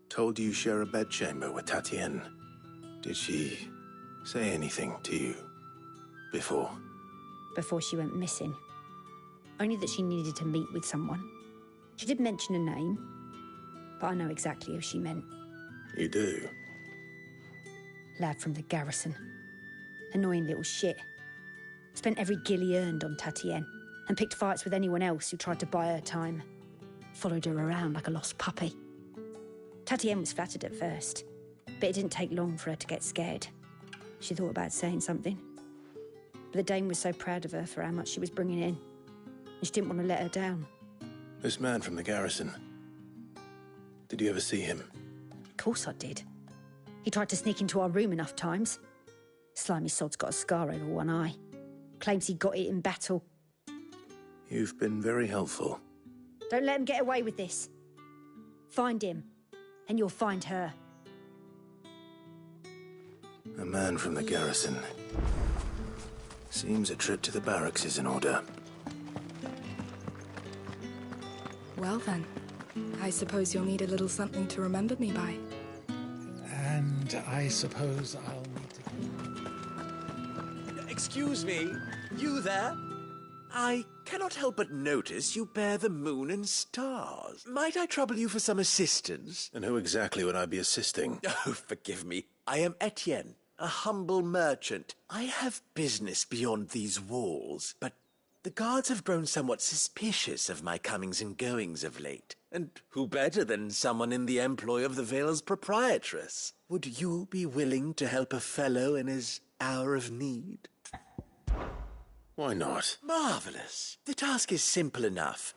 told you share a bedchamber with Tatienne. Did she say anything to you before? Before she went missing. Only that she needed to meet with someone. She did mention a name, but I know exactly who she meant. You do? Lad from the garrison. Annoying little shit. Spent every guil he earned on Tatienne, and picked fights with anyone else who tried to buy her time. Followed her around like a lost puppy. Tatienne was flattered at first, but it didn't take long for her to get scared. She thought about saying something. But the dame was so proud of her for how much she was bringing in, and she didn't want to let her down. This man from the garrison. Did you ever see him? Of course I did. He tried to sneak into our room enough times. Slimy sod's got a scar over one eye. Claims he got it in battle. You've been very helpful. Don't let him get away with this. Find him, and you'll find her. A man from the garrison. Seems a trip to the barracks is in order. Well then, I suppose you'll need a little something to remember me by. And I suppose I'll need to... Excuse me, you there? I cannot help but notice you bear the moon and stars. Might I trouble you for some assistance? And who exactly would I be assisting? Oh, forgive me. I am Etienne, a humble merchant. I have business beyond these walls, but the guards have grown somewhat suspicious of my comings and goings of late. And who better than someone in the employ of the Vale's proprietress? Would you be willing to help a fellow in his hour of need? Why not? Marvelous. The task is simple enough.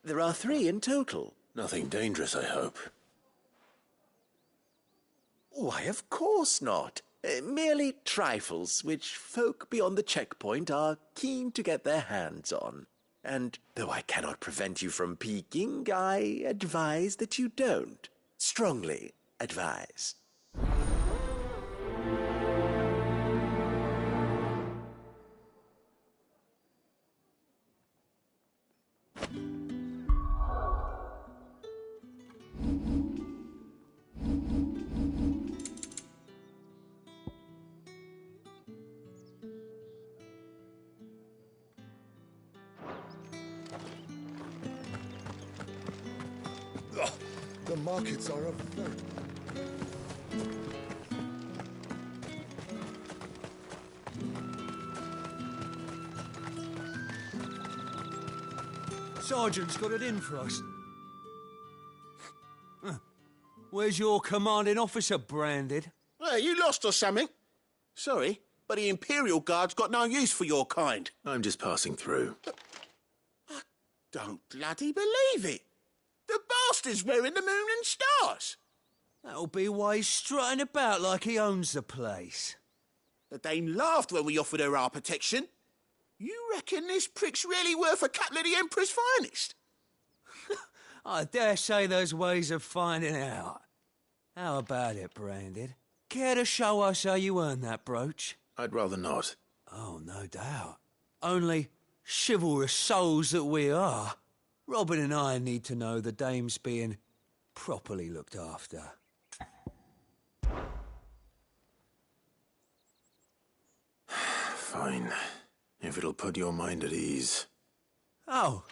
There are 3 in total. Nothing dangerous, I hope. Why, of course not. Merely trifles, which folk beyond the checkpoint are keen to get their hands on. And though I cannot prevent you from peeking, I advise that you don't. Strongly advise. The markets are a very... Sergeant's got it in for us. Where's your commanding officer, Branded? Hey, you lost or something? Sorry, but the Imperial Guard's got no use for your kind. I'm just passing through. I don't bloody believe it. The bastard's wearing the moon and stars. That'll be why he's strutting about like he owns the place. The dame laughed when we offered her our protection. You reckon this prick's really worth a couple of the Emperor's finest? I dare say there's ways of finding out. How about it, Branded? Care to show us how you earned that brooch? I'd rather not. Oh, no doubt. Only, chivalrous souls that we are, Robin and I need to know the dame's being properly looked after. Fine. If it'll put your mind at ease. Oh,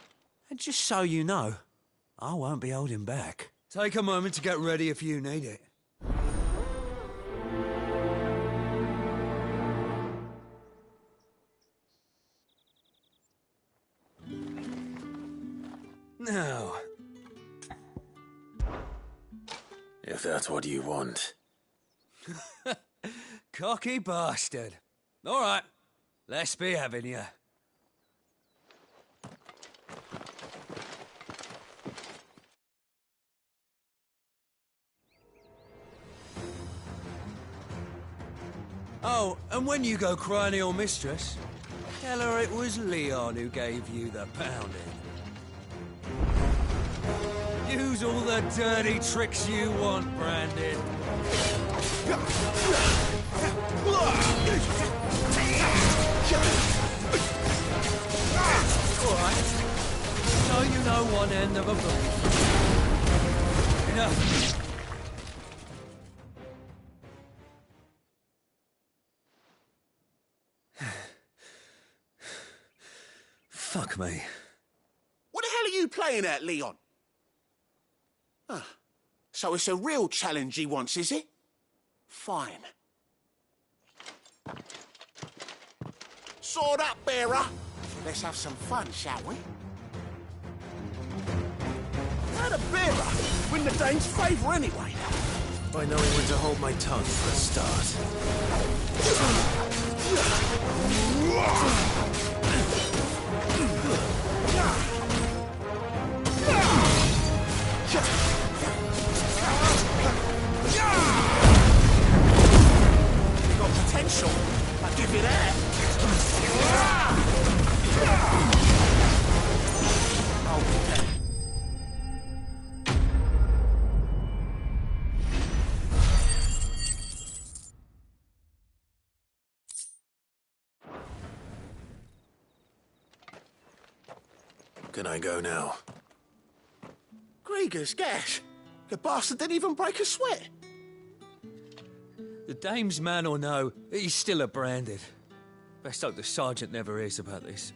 and just so you know, I won't be holding back. Take a moment to get ready if you need it. Now. If that's what you want. Cocky bastard. All right, let's be having you. Oh, and when you go crying to your mistress, tell her it was Leon who gave you the pounding. Use all the dirty tricks you want, Brandon. All right. So you know one end of a blade. Enough. Fuck me. What the hell are you playing at, Leon? So it's a real challenge he wants, is it? Fine. Sword up, bearer. Let's have some fun, shall we? How'd a bearer win the dame's favour anyway? By knowing when to hold my tongue for a start. Got potential. I give you that. Can I go now? Grieger's gas. The bastard didn't even break a sweat. The dame's man or no, he's still a Branded. Best hope the sergeant never hears about this.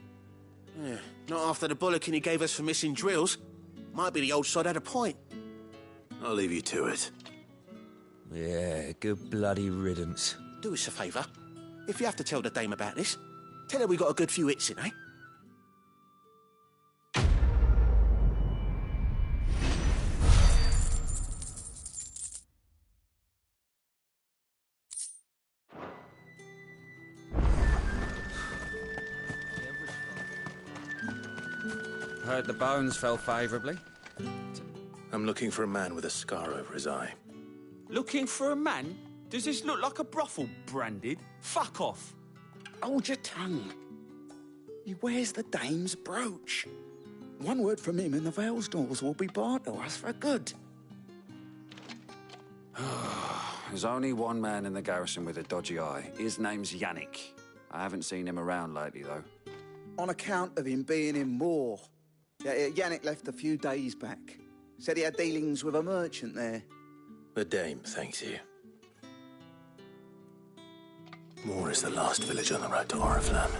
Yeah, not after the bollocking he gave us for missing drills. Might be the old sod had a point. I'll leave you to it. Yeah, good bloody riddance. Do us a favour. If you have to tell the dame about this, tell her we got a good few hits in, eh? Heard the bones fell favourably. I'm looking for a man with a scar over his eye. Looking for a man? Does this look like a brothel, Branded? Fuck off. Hold your tongue. He wears the dame's brooch. One word from him and the Vale's doors will be barred to us for good. There's only one man in the garrison with a dodgy eye. His name's Yannick. I haven't seen him around lately, though. On account of him being in war. Yeah, Yannick left a few days back. Said he had dealings with a merchant there. The dame thanks you. Moor is the last village on the road to Oriflamme.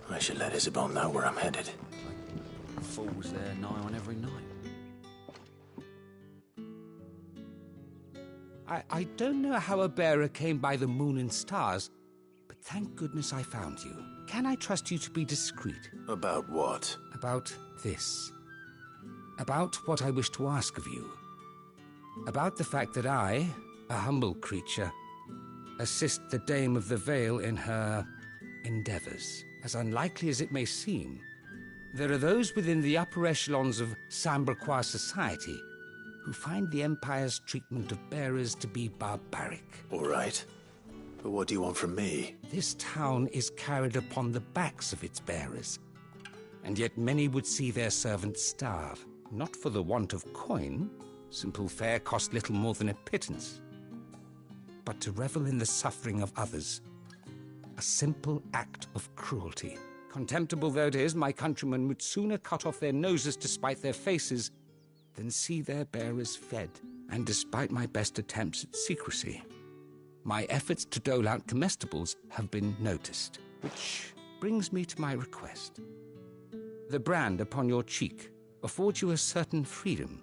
I should let Isabel know where I'm headed. Fools there nigh on every night. I don't know how a bearer came by the moon and stars, but thank goodness I found you. Can I trust you to be discreet? About what? About this. About what I wish to ask of you. About the fact that I, a humble creature, assist the Dame of the Vale in her endeavors. As unlikely as it may seem, there are those within the upper echelons of Samberquois society who find the Empire's treatment of bearers to be barbaric. All right. But what do you want from me? This town is carried upon the backs of its bearers, and yet many would see their servants starve, not for the want of coin. Simple fare cost little more than a pittance, but to revel in the suffering of others. A simple act of cruelty. Contemptible though it is, my countrymen would sooner cut off their noses to spite their faces than see their bearers fed. And despite my best attempts at secrecy, my efforts to dole out comestibles have been noticed. Which brings me to my request. The brand upon your cheek affords you a certain freedom.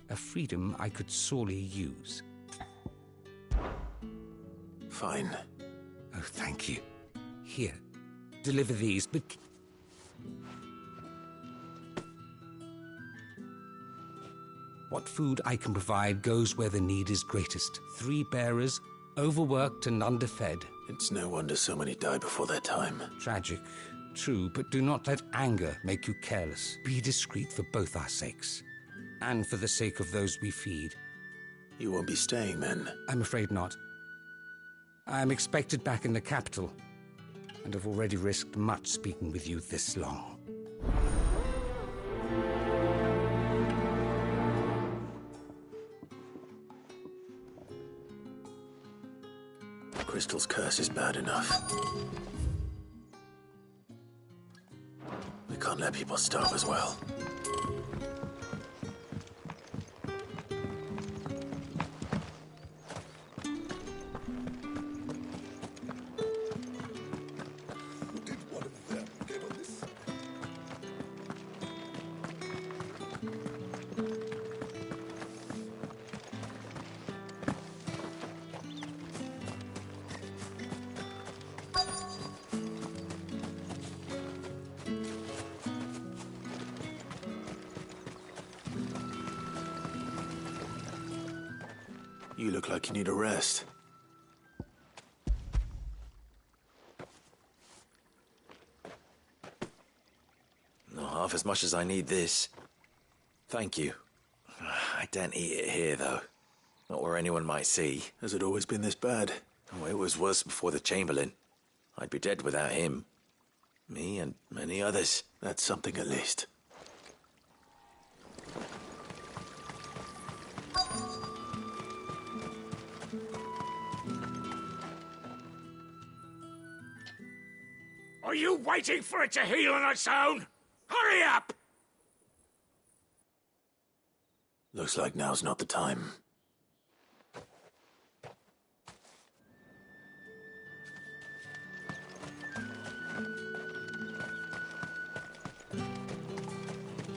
A freedom I could sorely use. Fine. Oh, thank you. Here, deliver these, but... What food I can provide goes where the need is greatest. 3 bearers, overworked and underfed. It's no wonder so many die before their time. Tragic, true, but do not let anger make you careless. Be discreet for both our sakes, and for the sake of those we feed. You won't be staying, then? I'm afraid not. I am expected back in the capital, and have already risked much speaking with you this long. Crystal's curse is bad enough. We can't let people starve as well. You look like you need a rest. Not half as much as I need this. Thank you. I daren't eat it here, though. Not where anyone might see. Has it always been this bad? Oh, it was worse before the Chamberlain. I'd be dead without him. Me and many others. That's something at least. Are you waiting for it to heal on its own? Hurry up! Looks like now's not the time.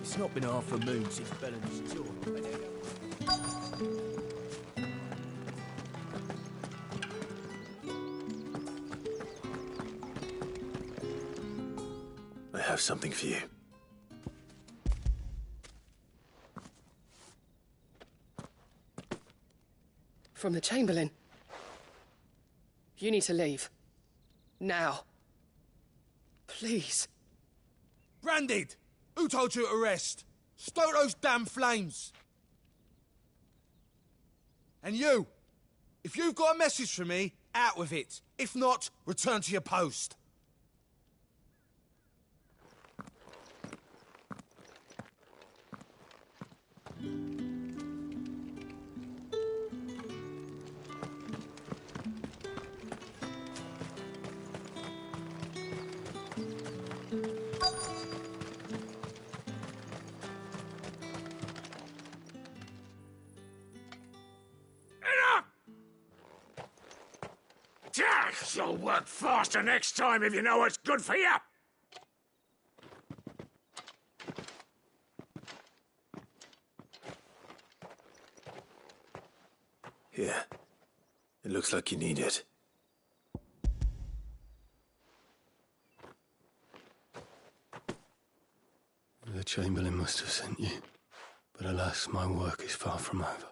It's not been half a moon since Bellen's tour. I have something for you. From the Chamberlain. You need to leave. Now. Please. Branded! Who told you to rest? Stoke those damn flames! And you! If you've got a message for me, out with it. If not, return to your post. You'll work faster next time if you know what's good for you. Here. It looks like you need it. Chamberlain must have sent you. But alas, my work is far from over.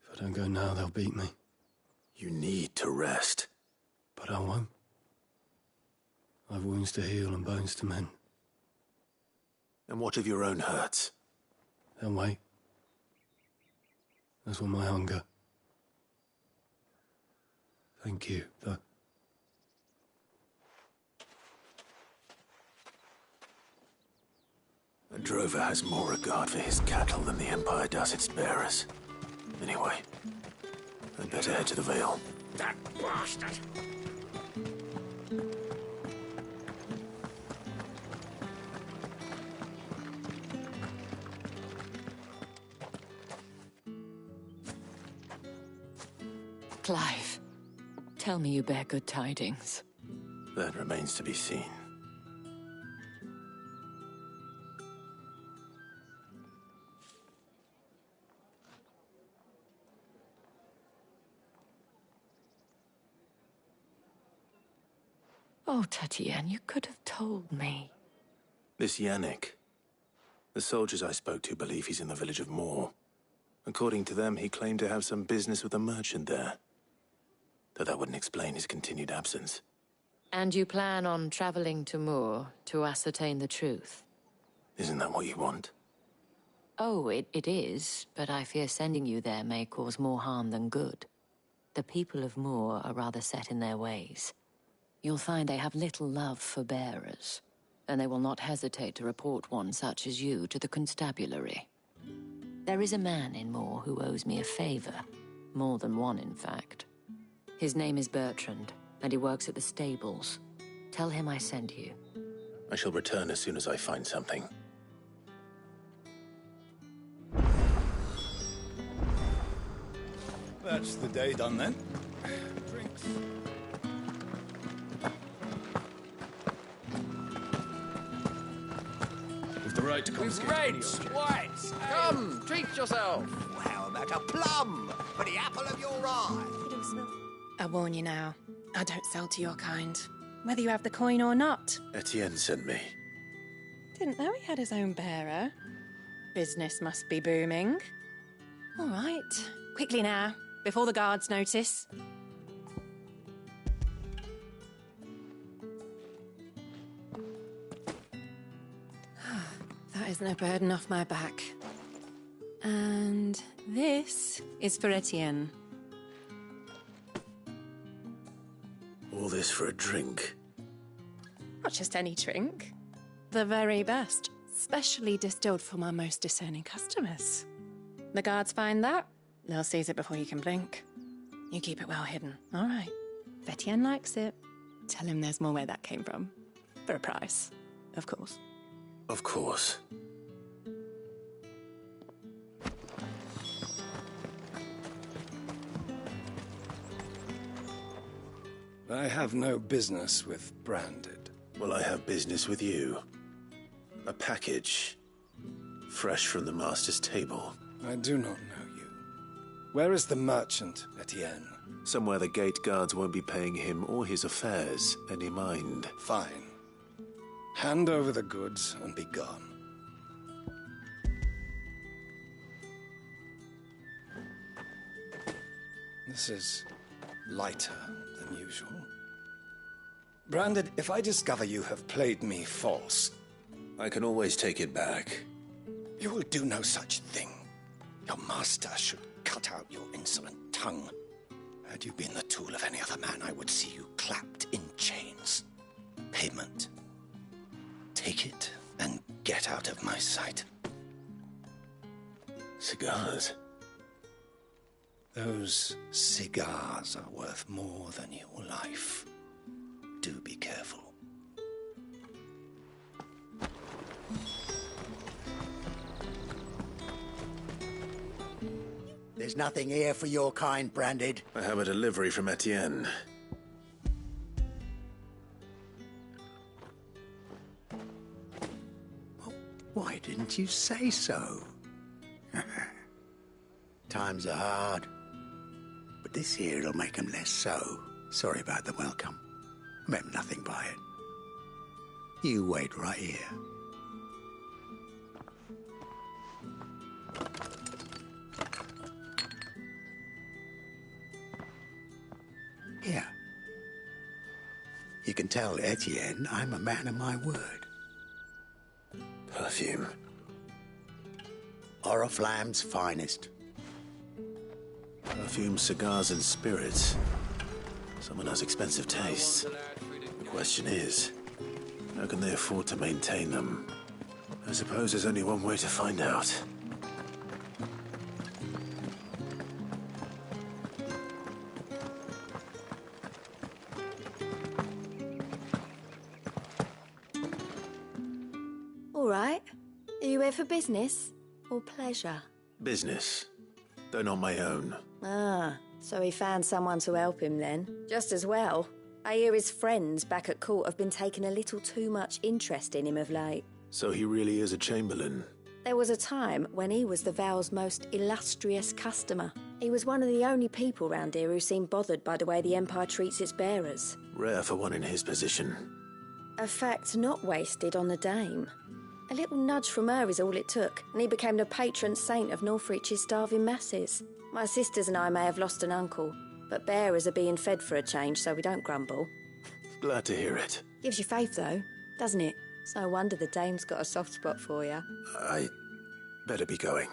If I don't go now, they'll beat me. You need to rest. But I won't. I've wounds to heal and bones to mend. And what of your own hurts? They'll wait. As will my hunger. Thank you, though. A drover has more regard for his cattle than the Empire does its bearers. Anyway, I'd better head to the Vale. That bastard! Clive, tell me you bear good tidings. That remains to be seen. Oh, Tatienne, you could have told me. This Yannick. The soldiers I spoke to believe he's in the village of Moor. According to them, he claimed to have some business with a merchant there. Though that wouldn't explain his continued absence. And you plan on traveling to Moor to ascertain the truth? Isn't that what you want? Oh, it is, but I fear sending you there may cause more harm than good. The people of Moor are rather set in their ways. You'll find they have little love for bearers, and they will not hesitate to report one such as you to the constabulary. There is a man in Moor who owes me a favor. More than one, in fact. His name is Bertrand, and he works at the stables. Tell him I sent you. I shall return as soon as I find something. That's the day done then. Drinks. With the right to confiscate any object. Whites, come, treat yourself. How about a plum for the apple of your eye? I warn you now, I don't sell to your kind, whether you have the coin or not. Etienne sent me. Didn't know he had his own bearer. Business must be booming. All right, quickly now, before the guards notice. That is no burden off my back. And this is for Etienne. All this for a drink? Not just any drink. The very best, specially distilled for my most discerning customers. The guards find that, they'll seize it before you can blink. You keep it well hidden, all right? If Etienne likes it, tell him there's more where that came from. For a price, of course. Of course. I have no business with Branded. Well, I have business with you. A package. Fresh from the master's table. I do not know you. Where is the merchant, Etienne? Somewhere the gate guards won't be paying him or his affairs any mind. Fine. Hand over the goods and be gone. This is lighter than usual. Branded, if I discover you have played me false... I can always take it back. You will do no such thing. Your master should cut out your insolent tongue. Had you been the tool of any other man, I would see you clapped in chains. Payment. Take it and get out of my sight. Cigars? Those cigars are worth more than your life. Do be careful. There's nothing here for your kind, Branded. I have a delivery from Etienne. Why didn't you say so? Times are hard. But this here'll make 'em less so. Sorry about the welcome. I meant nothing by it. You wait right here. Here. You can tell Etienne I'm a man of my word. Perfume. Oriflamme's finest. Perfume, cigars, and spirits. Someone has expensive tastes. The question is, how can they afford to maintain them? I suppose there's only one way to find out. All right. Are you here for business or pleasure? Business, though not my own. Ah, so he found someone to help him then. Just as well. I hear his friends back at court have been taking a little too much interest in him of late. So he really is a Chamberlain. There was a time when he was the Val's most illustrious customer. He was one of the only people round here who seemed bothered by the way the Empire treats its bearers. Rare for one in his position. A fact not wasted on the Dame. A little nudge from her is all it took, and he became the patron saint of Northreach's starving masses. My sisters and I may have lost an uncle, but bearers are being fed for a change, so we don't grumble. Glad to hear it. Gives you faith, though, doesn't it? It's no wonder the Dame's got a soft spot for you. I better be going.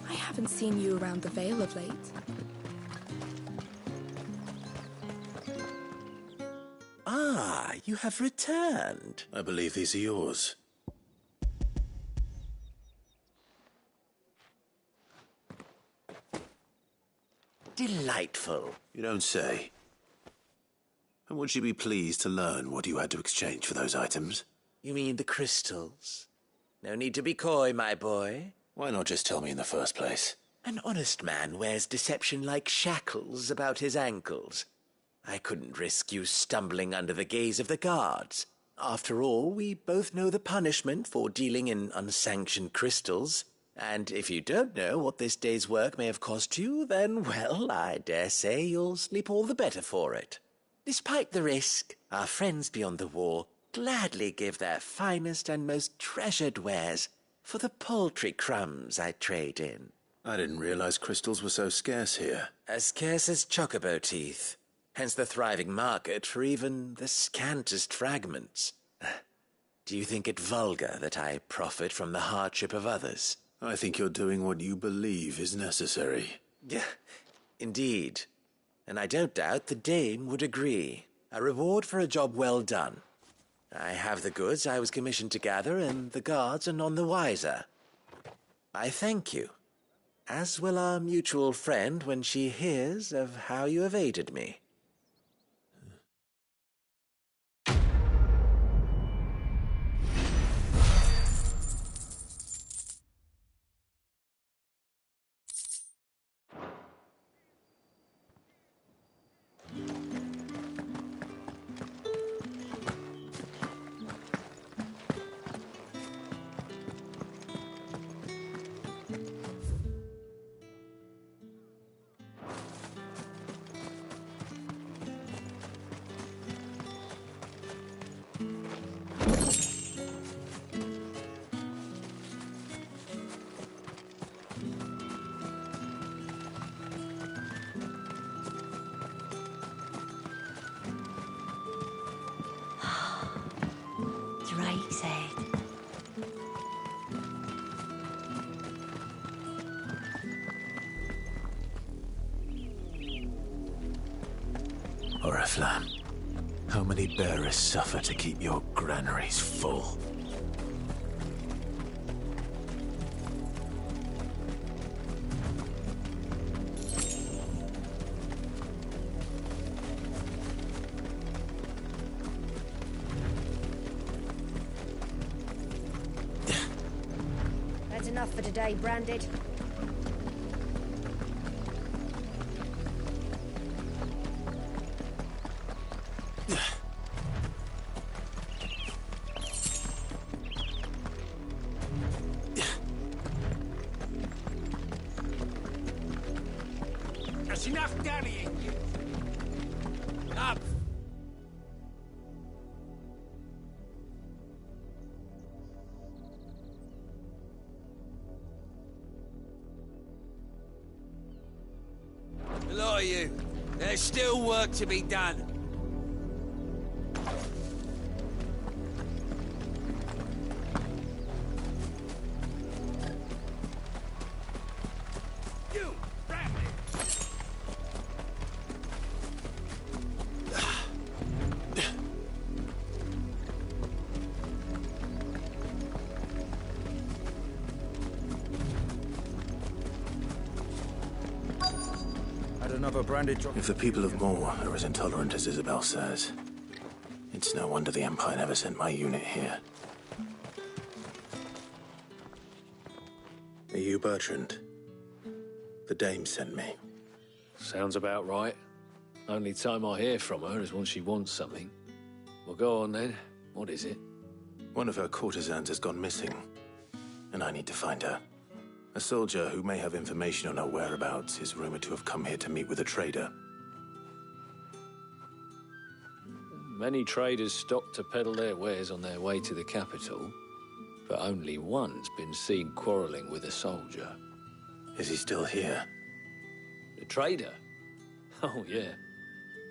I haven't seen you around the Vale of late. Ah, you have returned. I believe these are yours. Delightful. You don't say. And would you be pleased to learn what you had to exchange for those items? You mean the crystals? No need to be coy, my boy. Why not just tell me in the first place? An honest man wears deception like shackles about his ankles. I couldn't risk you stumbling under the gaze of the guards. After all, we both know the punishment for dealing in unsanctioned crystals. And if you don't know what this day's work may have cost you, then, well, I dare say you'll sleep all the better for it. Despite the risk, our friends beyond the wall gladly give their finest and most treasured wares for the paltry crumbs I trade in. I didn't realize crystals were so scarce here. As scarce as chocobo teeth. Hence the thriving market for even the scantest fragments. Do you think it vulgar that I profit from the hardship of others? I think you're doing what you believe is necessary. Yeah, indeed. And I don't doubt the Dame would agree. A reward for a job well done. I have the goods I was commissioned to gather, and the guards are none the wiser. I thank you, as will our mutual friend when she hears of how you have aided me. Oriflamme, how many bearers suffer to keep your granaries full? That's enough for today, Branded. That's enough dallying. Up. A lot of you. There's still work to be done. You, Bradley. Had another branded job. If the people of Moor are as intolerant as Isabel says, it's no wonder the Empire never sent my unit here. Are you Bertrand? The dame sent me. Sounds about right. Only time I hear from her is when she wants something. Well, go on then. What is it? One of her courtesans has gone missing, and I need to find her. A soldier who may have information on her whereabouts is rumored to have come here to meet with a trader. Many traders stop to peddle their wares on their way to the capital, but only one's been seen quarrelling with a soldier. Is he still here? The trader? Oh, yeah.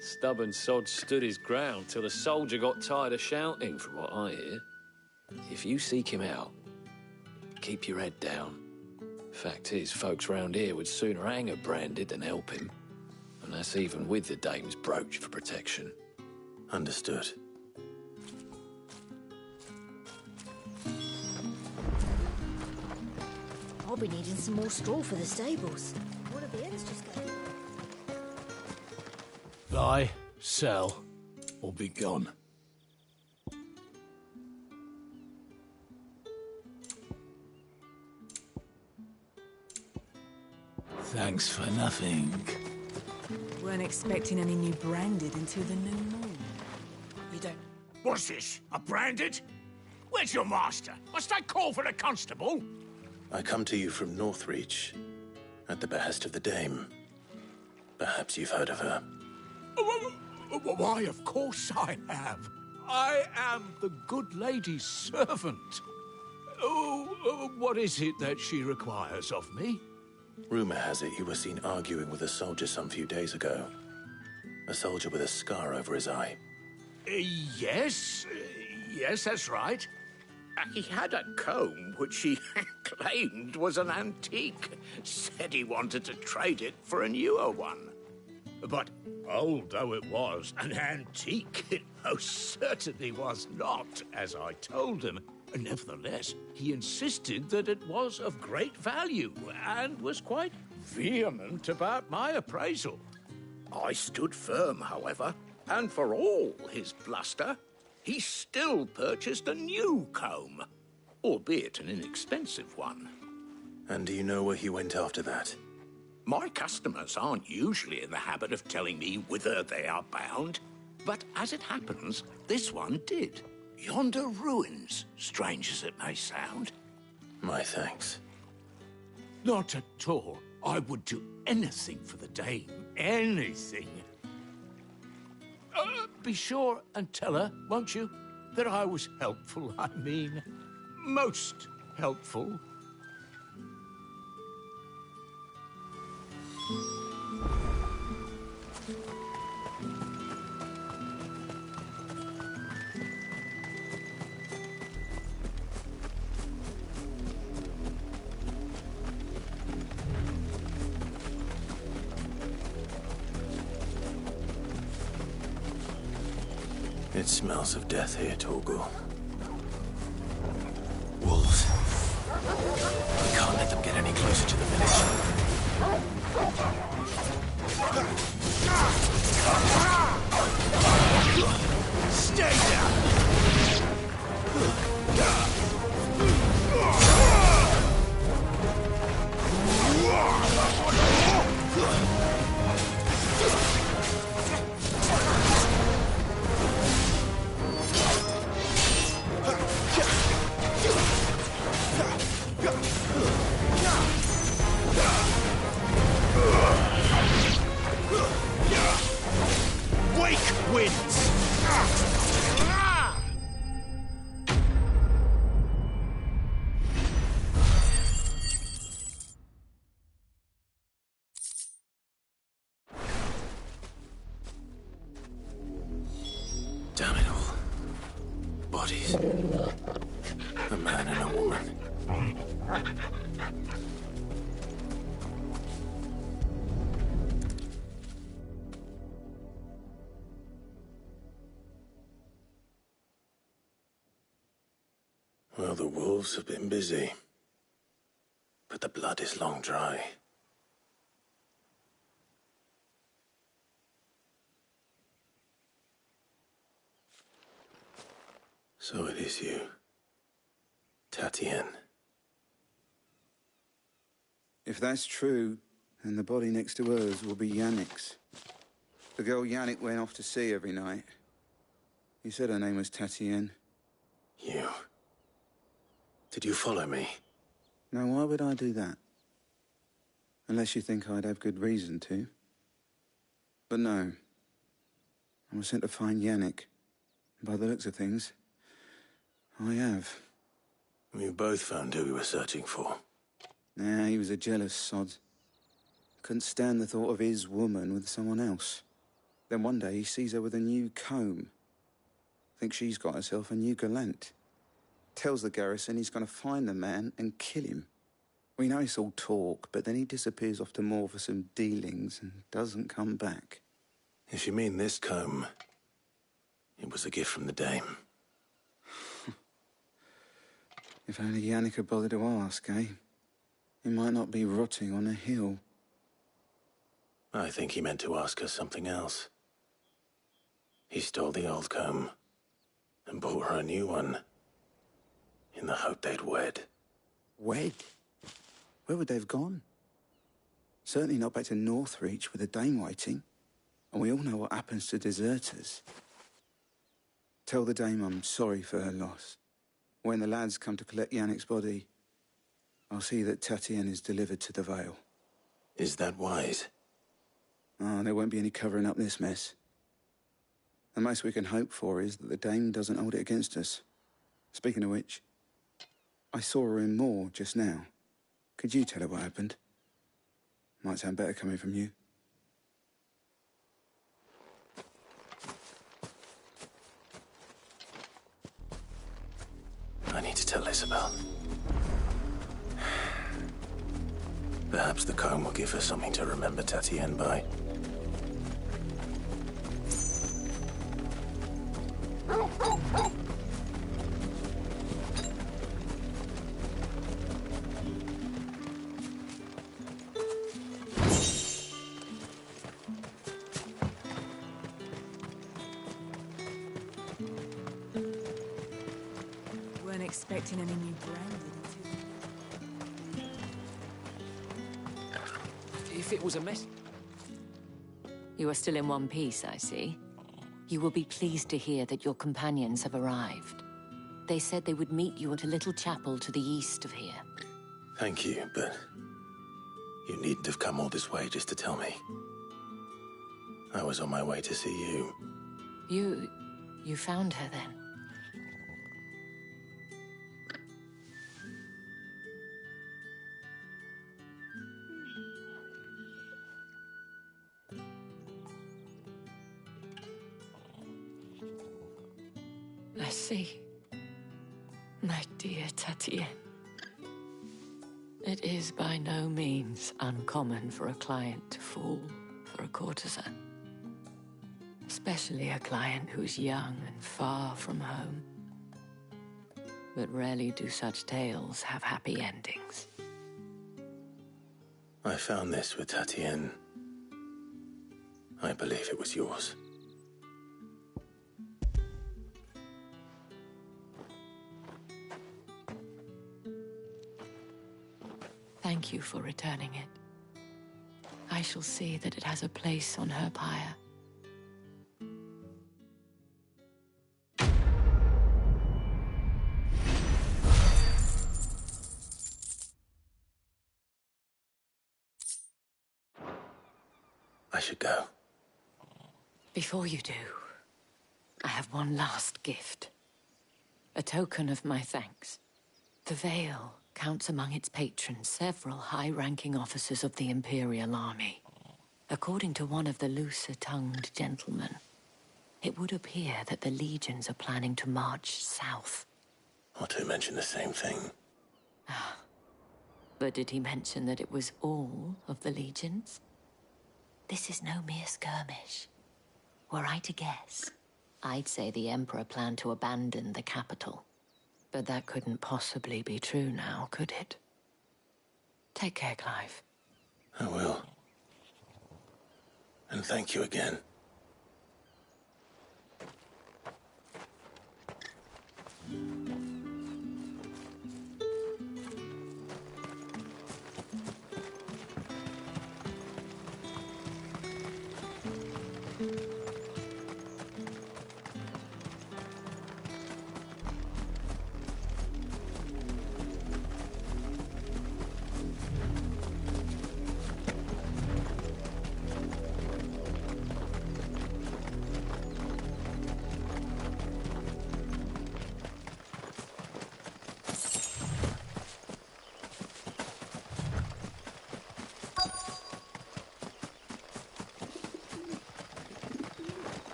Stubborn sod stood his ground till the soldier got tired of shouting, from what I hear. If you seek him out, keep your head down. Fact is, folks round here would sooner hang her branded than help him. And that's even with the dame's brooch for protection. Understood. I'll be needing some more straw for the stables. What have the ends just got? Buy, sell, or be gone. Thanks for nothing. Weren't expecting any new branded until the new moon. You don't... What's this? A branded? Where's your master? Must I call for the constable? I come to you from Northreach, at the behest of the dame. Perhaps you've heard of her. Why, of course I have. I am the good lady's servant. Oh, what is it that she requires of me? Rumor has it you were seen arguing with a soldier some few days ago. A soldier with a scar over his eye. Yes, that's right. He had a comb which he claimed was an antique. Said he wanted to trade it for a newer one. But old though it was, an antique it most certainly was not, as I told him. Nevertheless, he insisted that it was of great value and was quite vehement about my appraisal. I stood firm, however, and for all his bluster, he still purchased a new comb, albeit an inexpensive one. And do you know where he went after that? My customers aren't usually in the habit of telling me whither they are bound, but as it happens, this one did. Yonder ruins, strange as it may sound. My thanks. Not at all. I would do anything for the dame. Anything. Be sure and tell her, won't you, that I was helpful. I mean, most helpful. It smells of death here, Torgal. Wolves. We can't let them get any closer to the village. Stay down! bodies. A man and a woman. Well, the wolves have been busy, but the blood is long dry. So it is you, Tatienne. If that's true, then the body next to hers will be Yannick's. The girl Yannick went off to sea every night. He said her name was Tatienne. You. Did you follow me? Now, why would I do that? Unless you think I'd have good reason to. But no. I was sent to find Yannick. By the looks of things, I have. We both found who we were searching for. Nah, he was a jealous sod. Couldn't stand the thought of his woman with someone else. Then one day he sees her with a new comb. Thinks she's got herself a new gallant. Tells the garrison he's going to find the man and kill him. We know it's all talk, but then he disappears off to Moor for some dealings and doesn't come back. If you mean this comb, it was a gift from the dame. If only Yannick had bothered to ask, eh? He might not be rotting on a hill. I think he meant to ask her something else. He stole the old comb and bought her a new one in the hope they'd wed. Wed? Where would they have gone? Certainly not back to Northreach with a dame waiting. And we all know what happens to deserters. Tell the dame I'm sorry for her loss. When the lads come to collect Yannick's body, I'll see that Tatienne is delivered to the Vale. Is that wise? Oh, there won't be any covering up this mess. The most we can hope for is that the dame doesn't hold it against us. Speaking of which, I saw her in Moor just now. Could you tell her what happened? Might sound better coming from you. I need to tell Isabel. Perhaps the comb will give her something to remember Tatienne by. Weren't expecting any new branded. If it was a mess... You are still in one piece, I see. You will be pleased to hear that your companions have arrived. They said they would meet you at a little chapel to the east of here. Thank you, but you needn't have come all this way just to tell me. I was on my way to see you. You found her then? I see. My dear Tatienne. It is by no means uncommon for a client to fall for a courtesan. Especially a client who's young and far from home. But rarely do such tales have happy endings. I found this with Tatienne. I believe it was yours. Thank you for returning it. I shall see that it has a place on her pyre. I should go. Before you do, I have one last gift. A token of my thanks. The Vale counts among its patrons several high-ranking officers of the Imperial Army. According to one of the looser-tongued gentlemen, it would appear that the legions are planning to march south. Otto mentioned the same thing. But did he mention that it was all of the legions? This is no mere skirmish. Were I to guess, I'd say the Emperor planned to abandon the capital. But that couldn't possibly be true now, could it? Take care, Clive. I will. And thank you again.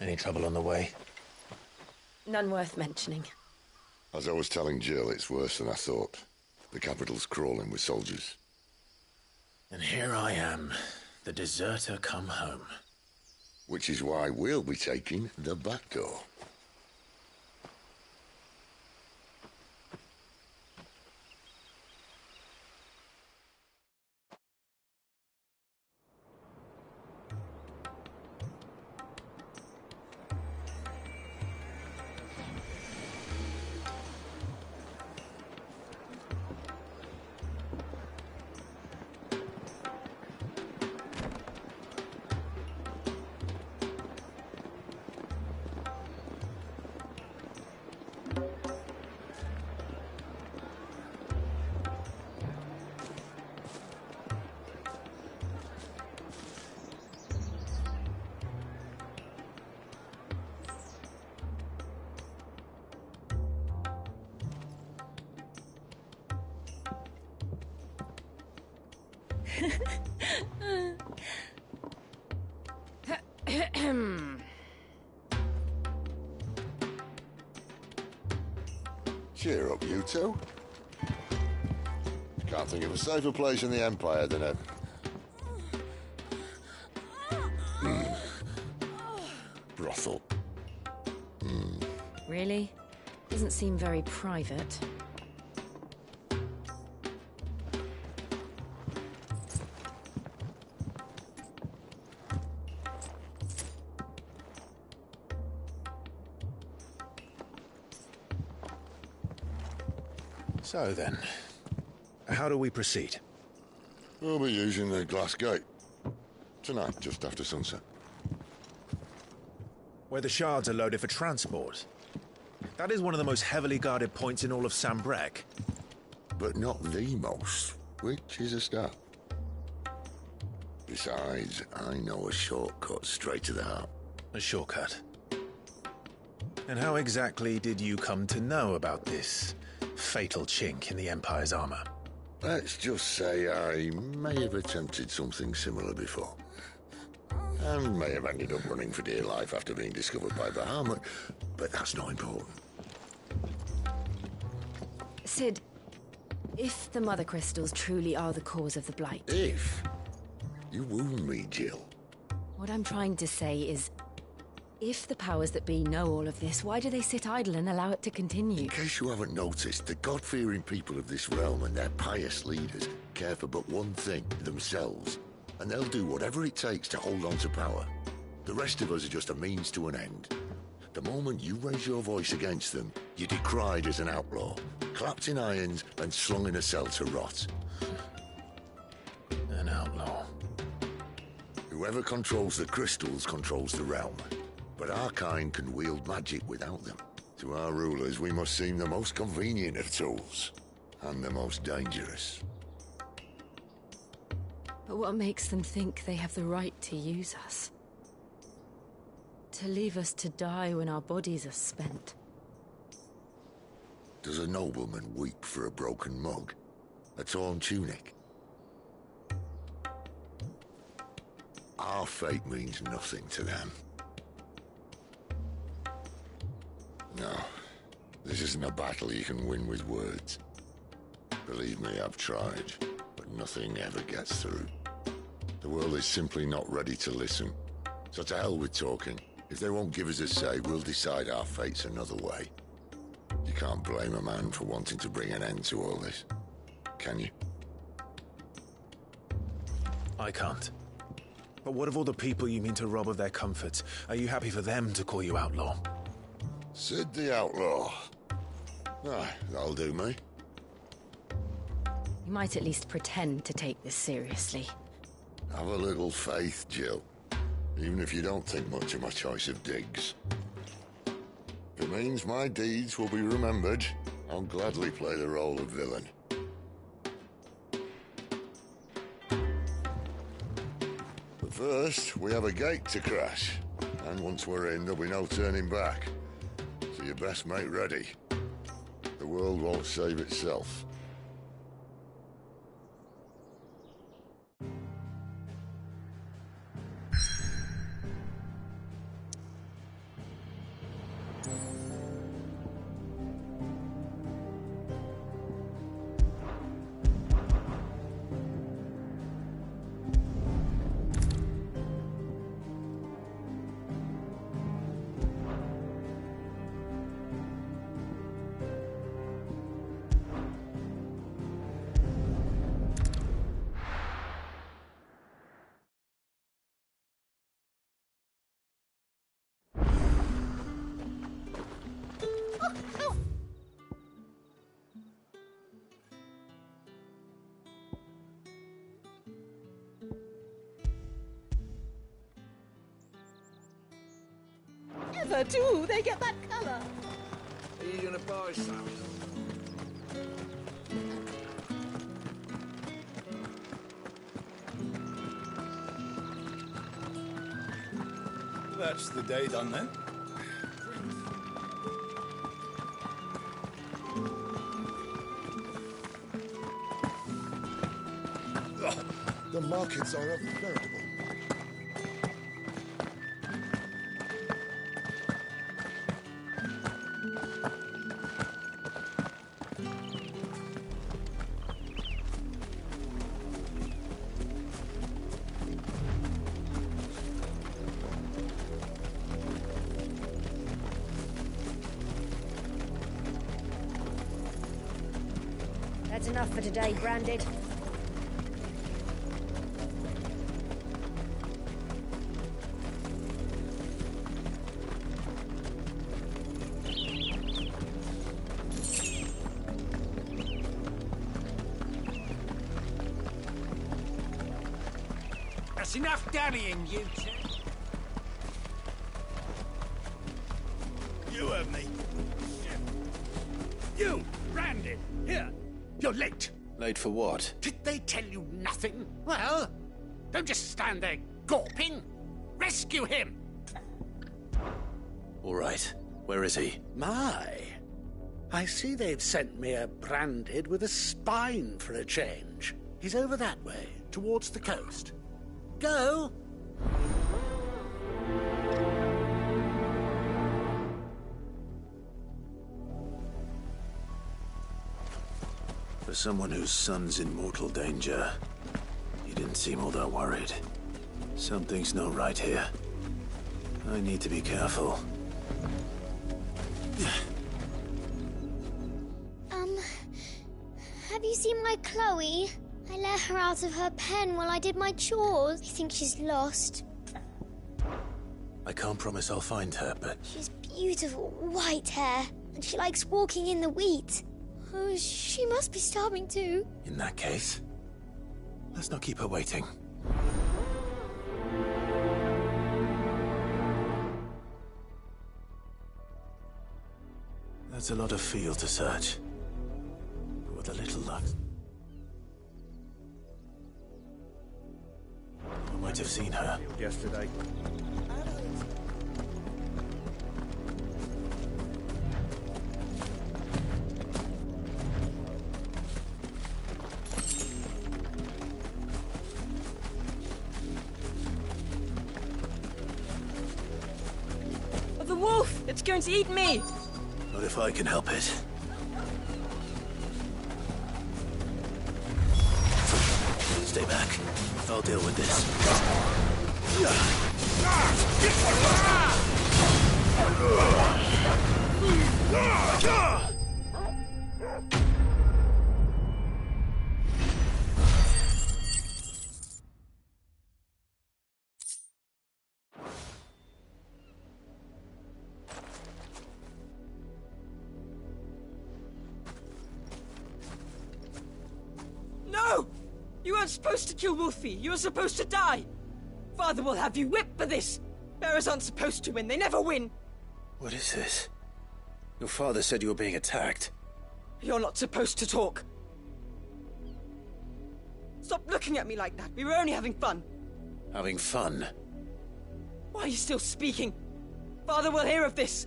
Any trouble on the way? None worth mentioning. As I was telling Jill, it's worse than I thought. The capital's crawling with soldiers. And here I am, the deserter come home. Which is why we'll be taking the back door. Cheer up, you two. Can't think of a safer place in the Empire than a... brothel. Really? Doesn't seem very private. So then, how do we proceed? We'll be using the glass gate. Tonight, just after sunset. Where the shards are loaded for transport. That is one of the most heavily guarded points in all of Sambrek. But not the most, which is a start. Besides, I know a shortcut straight to the heart. A shortcut? And how exactly did you come to know about this fatal chink in the Empire's armor? Let's just say I may have attempted something similar before. And may have ended up running for dear life after being discovered by Bahamut, but that's not important. Sid, if the Mother Crystals truly are the cause of the Blight... If? You wound me, Jill. What I'm trying to say is, if the powers that be know all of this, why do they sit idle and allow it to continue? In case you haven't noticed, the God-fearing people of this realm and their pious leaders care for but one thing, themselves. And they'll do whatever it takes to hold on to power. The rest of us are just a means to an end. The moment you raise your voice against them, you're decried as an outlaw, clapped in irons and slung in a cell to rot. An outlaw. Whoever controls the crystals controls the realm. But our kind can wield magic without them. To our rulers, we must seem the most convenient of tools, and the most dangerous. But what makes them think they have the right to use us? To leave us to die when our bodies are spent? Does a nobleman weep for a broken mug? A torn tunic? Our fate means nothing to them. No, this isn't a battle you can win with words. Believe me, I've tried, but nothing ever gets through. The world is simply not ready to listen. So to hell with talking. If they won't give us a say, we'll decide our fates another way. You can't blame a man for wanting to bring an end to all this, can you? I can't. But what of all the people you mean to rob of their comforts? Are you happy for them to call you outlaw? Sid the Outlaw. Ah, that'll do me. You might at least pretend to take this seriously. Have a little faith, Jill. Even if you don't think much of my choice of digs. If it means my deeds will be remembered, I'll gladly play the role of villain. But first, we have a gate to crash. And once we're in, there'll be no turning back. So you best make ready. The world won't save itself. Never do they get that colour? Are you gonna buy some? That's the day done then. Ugh, the markets are a veritable. That's enough for today, Branded. That's enough dallying, you two. You heard me. You, Brandon, here. You're late. Late for what? Did they tell you nothing? Well, don't just stand there gawping. Rescue him. All right. Where is he? My. I see they've sent me a Branded with a spine for a change. He's over that way, towards the coast. Go. For someone whose son's in mortal danger, he didn't seem all that worried. Something's not right here. I need to be careful. Have you seen my Chloe? I let her out of her pen while I did my chores. I think she's lost. I can't promise I'll find her, but... She's beautiful white hair, and she likes walking in the wheat. Oh, she must be starving too. In that case, let's not keep her waiting. That's a lot of field to search. But with a little luck... I might have seen her. Yesterday. The wolf! It's going to eat me! Not if I can help it. Stay back. I'll deal with this. No! You weren't supposed to kill Wolfie. You were supposed to die. Father will have you whipped for this. Bearers aren't supposed to win. They never win. What is this? Your father said you were being attacked. You're not supposed to talk. Stop looking at me like that. We were only having fun. Having fun? Why are you still speaking? Father will hear of this.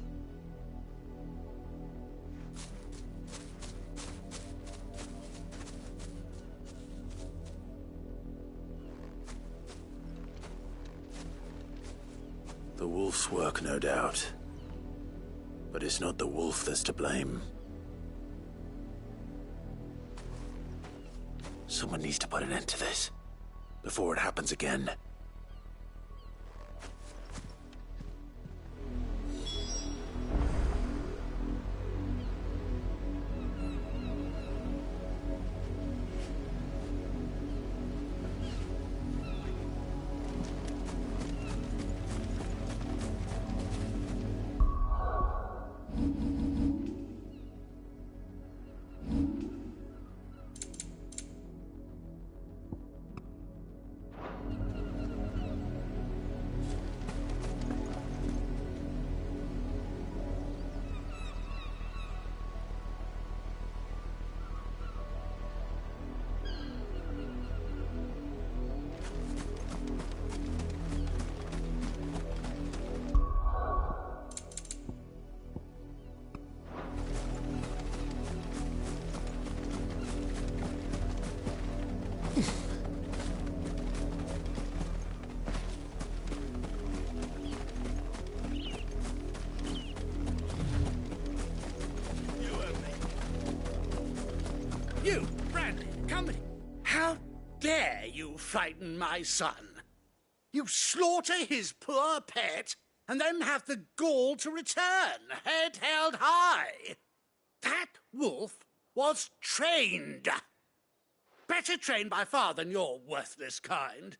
The wolf's work, no doubt. But it's not the wolf that's to blame. Someone needs to put an end to this, before it happens again. You, Brandy, come here. How dare you frighten my son? You slaughter his poor pet, and then have the gall to return, head held high. That wolf was trained. Better trained by far than your worthless kind.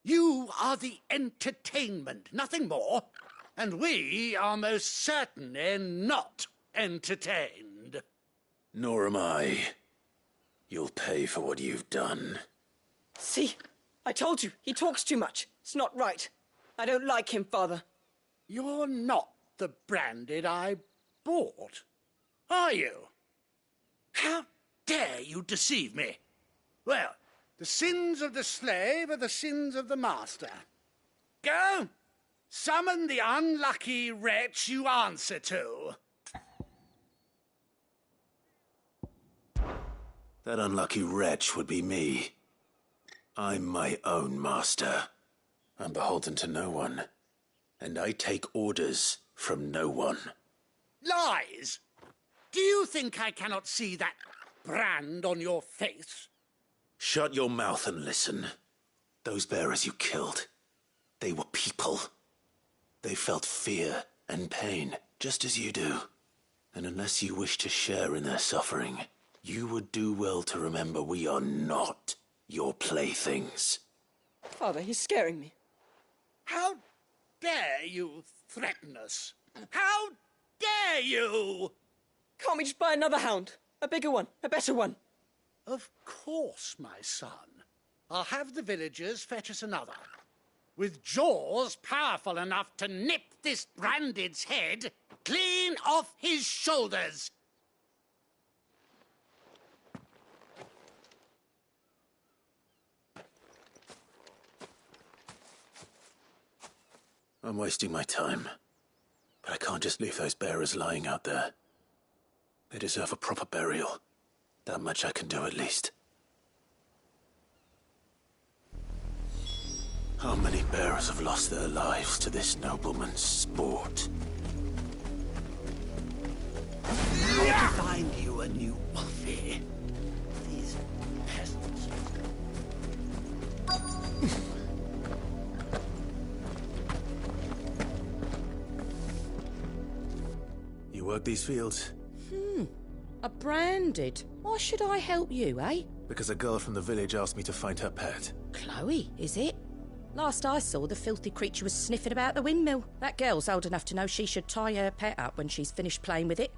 You are the entertainment, nothing more. And we are most certainly not entertained. Nor am I. You'll pay for what you've done. See? I told you, he talks too much. It's not right. I don't like him, Father. You're not the Branded I bought, are you? How dare you deceive me? Well, the sins of the slave are the sins of the master. Go, summon the unlucky wretch you answer to. That unlucky wretch would be me. I'm my own master. I'm beholden to no one. And I take orders from no one. Lies! Do you think I cannot see that brand on your face? Shut your mouth and listen. Those bearers you killed, they were people. They felt fear and pain, just as you do. And unless you wish to share in their suffering, you would do well to remember we are not your playthings. Father, he's scaring me. How dare you threaten us? How dare you? Can't we just buy another hound? A bigger one, a better one. Of course, my son. I'll have the villagers fetch us another. With jaws powerful enough to nip this Branded's head clean off his shoulders. I'm wasting my time. But I can't just leave those bearers lying out there. They deserve a proper burial. That much I can do at least. How many bearers have lost their lives to this nobleman's sport? How to find you a new Wolfie. These peasants. You work these fields? A branded. Why should I help you, eh? Because a girl from the village asked me to find her pet. Chloe, is it? Last I saw, the filthy creature was sniffing about the windmill. That girl's old enough to know she should tie her pet up when she's finished playing with it.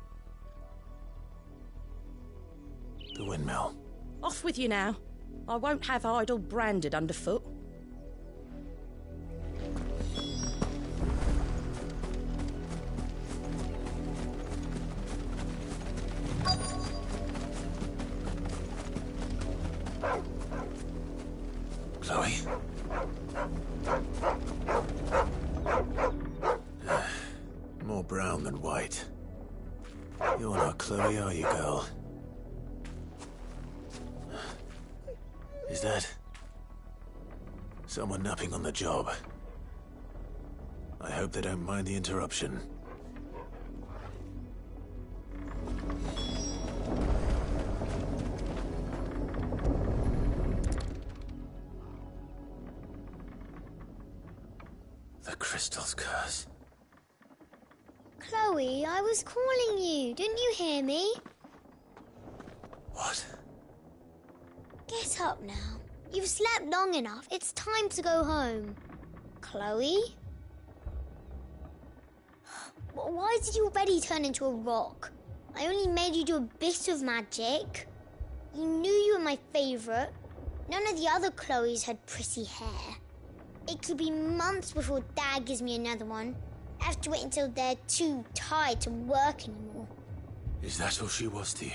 The windmill. Off with you now. I won't have idle branded underfoot. Chloe? More brown than white. You're not Chloe, are you, girl? Is that someone napping on the job? I hope they don't mind the interruption. The crystal's curse. Chloe, I was calling you. Didn't you hear me? What? Get up now. You've slept long enough. It's time to go home. Chloe? Why did you already turn into a rock? I only made you do a bit of magic. You knew you were my favourite. None of the other Chloes had pretty hair. It could be months before Dad gives me another one. I have to wait until they're too tired to work anymore. Is that all she was to you?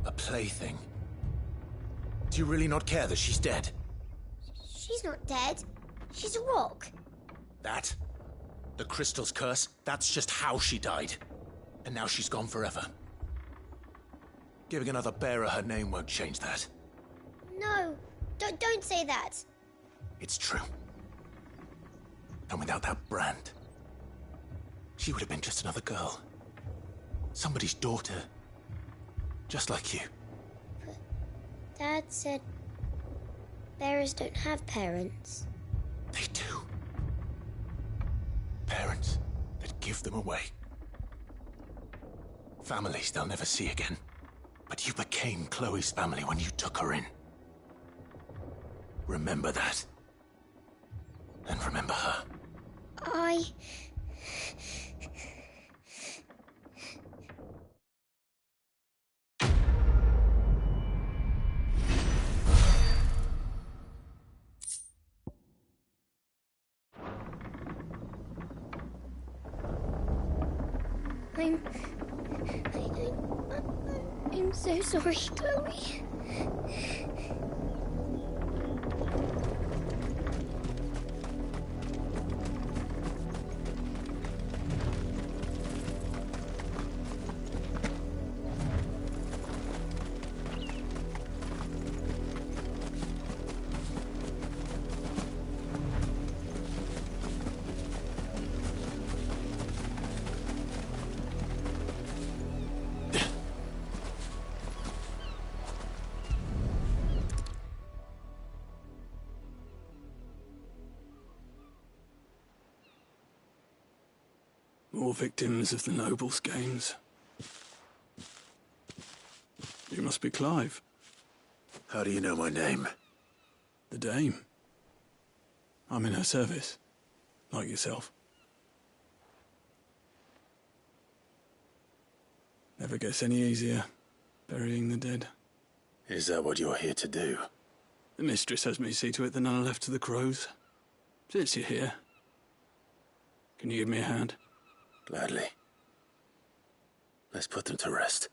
A plaything? Do you really not care that she's dead? She's not dead. She's a rock. That? The crystal's curse? That's just how she died. And now she's gone forever. Giving another bearer her name won't change that. No, don't say that. It's true. And without that brand, she would have been just another girl. Somebody's daughter. Just like you. But Dad said bearers don't have parents. They do. Parents that give them away. Families they'll never see again. But you became Chloe's family when you took her in. Remember that. And remember her. I'm so sorry, Chloe. More victims of the nobles' games. You must be Clive. How do you know my name? The Dame. I'm in her service, like yourself. Never gets any easier, burying the dead. Is that what you're here to do? The mistress has me see to it that none are left to the crows. Since you're here, can you give me a hand? Gladly. Let's put them to rest.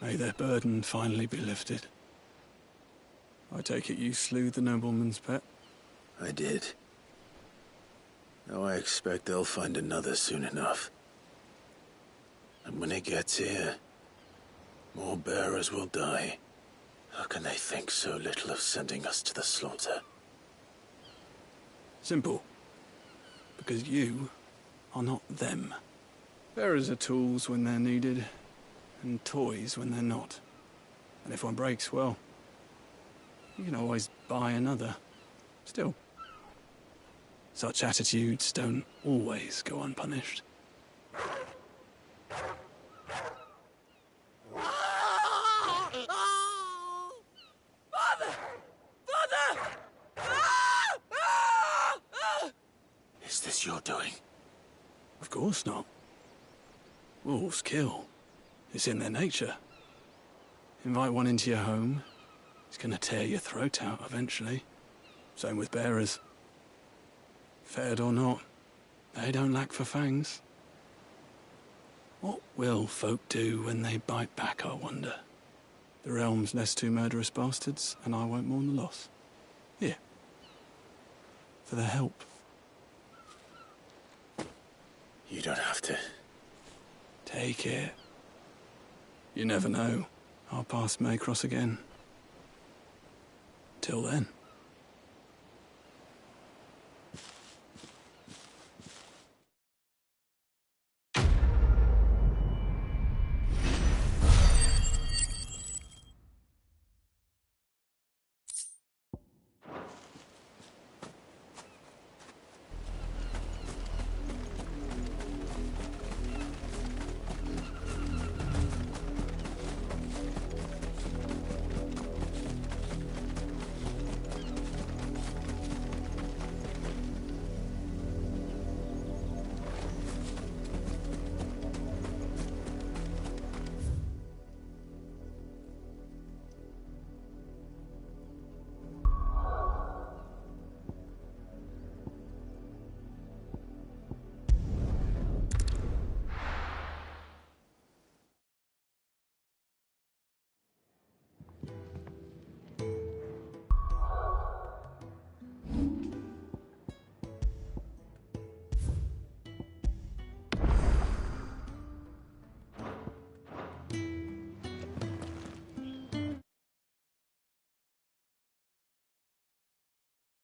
May their burden finally be lifted. I take it you slew the nobleman's pet? I did. Now I expect they'll find another soon enough. And when it gets here, more bearers will die. How can they think so little of sending us to the slaughter? Simple. Because you are not them. Bearers are tools when they're needed, and toys when they're not. And if one breaks, well, you can always buy another. Still, such attitudes don't always go unpunished. Is this your doing? Of course not. Wolves kill. It's in their nature. Invite one into your home, he's gonna tear your throat out eventually. Same with bearers. Fed or not, they don't lack for fangs. What will folk do when they bite back, I wonder? The realm's less two murderous bastards, and I won't mourn the loss. Here. For their help. You don't have to. Take it. You never know. Our paths may cross again. Till then.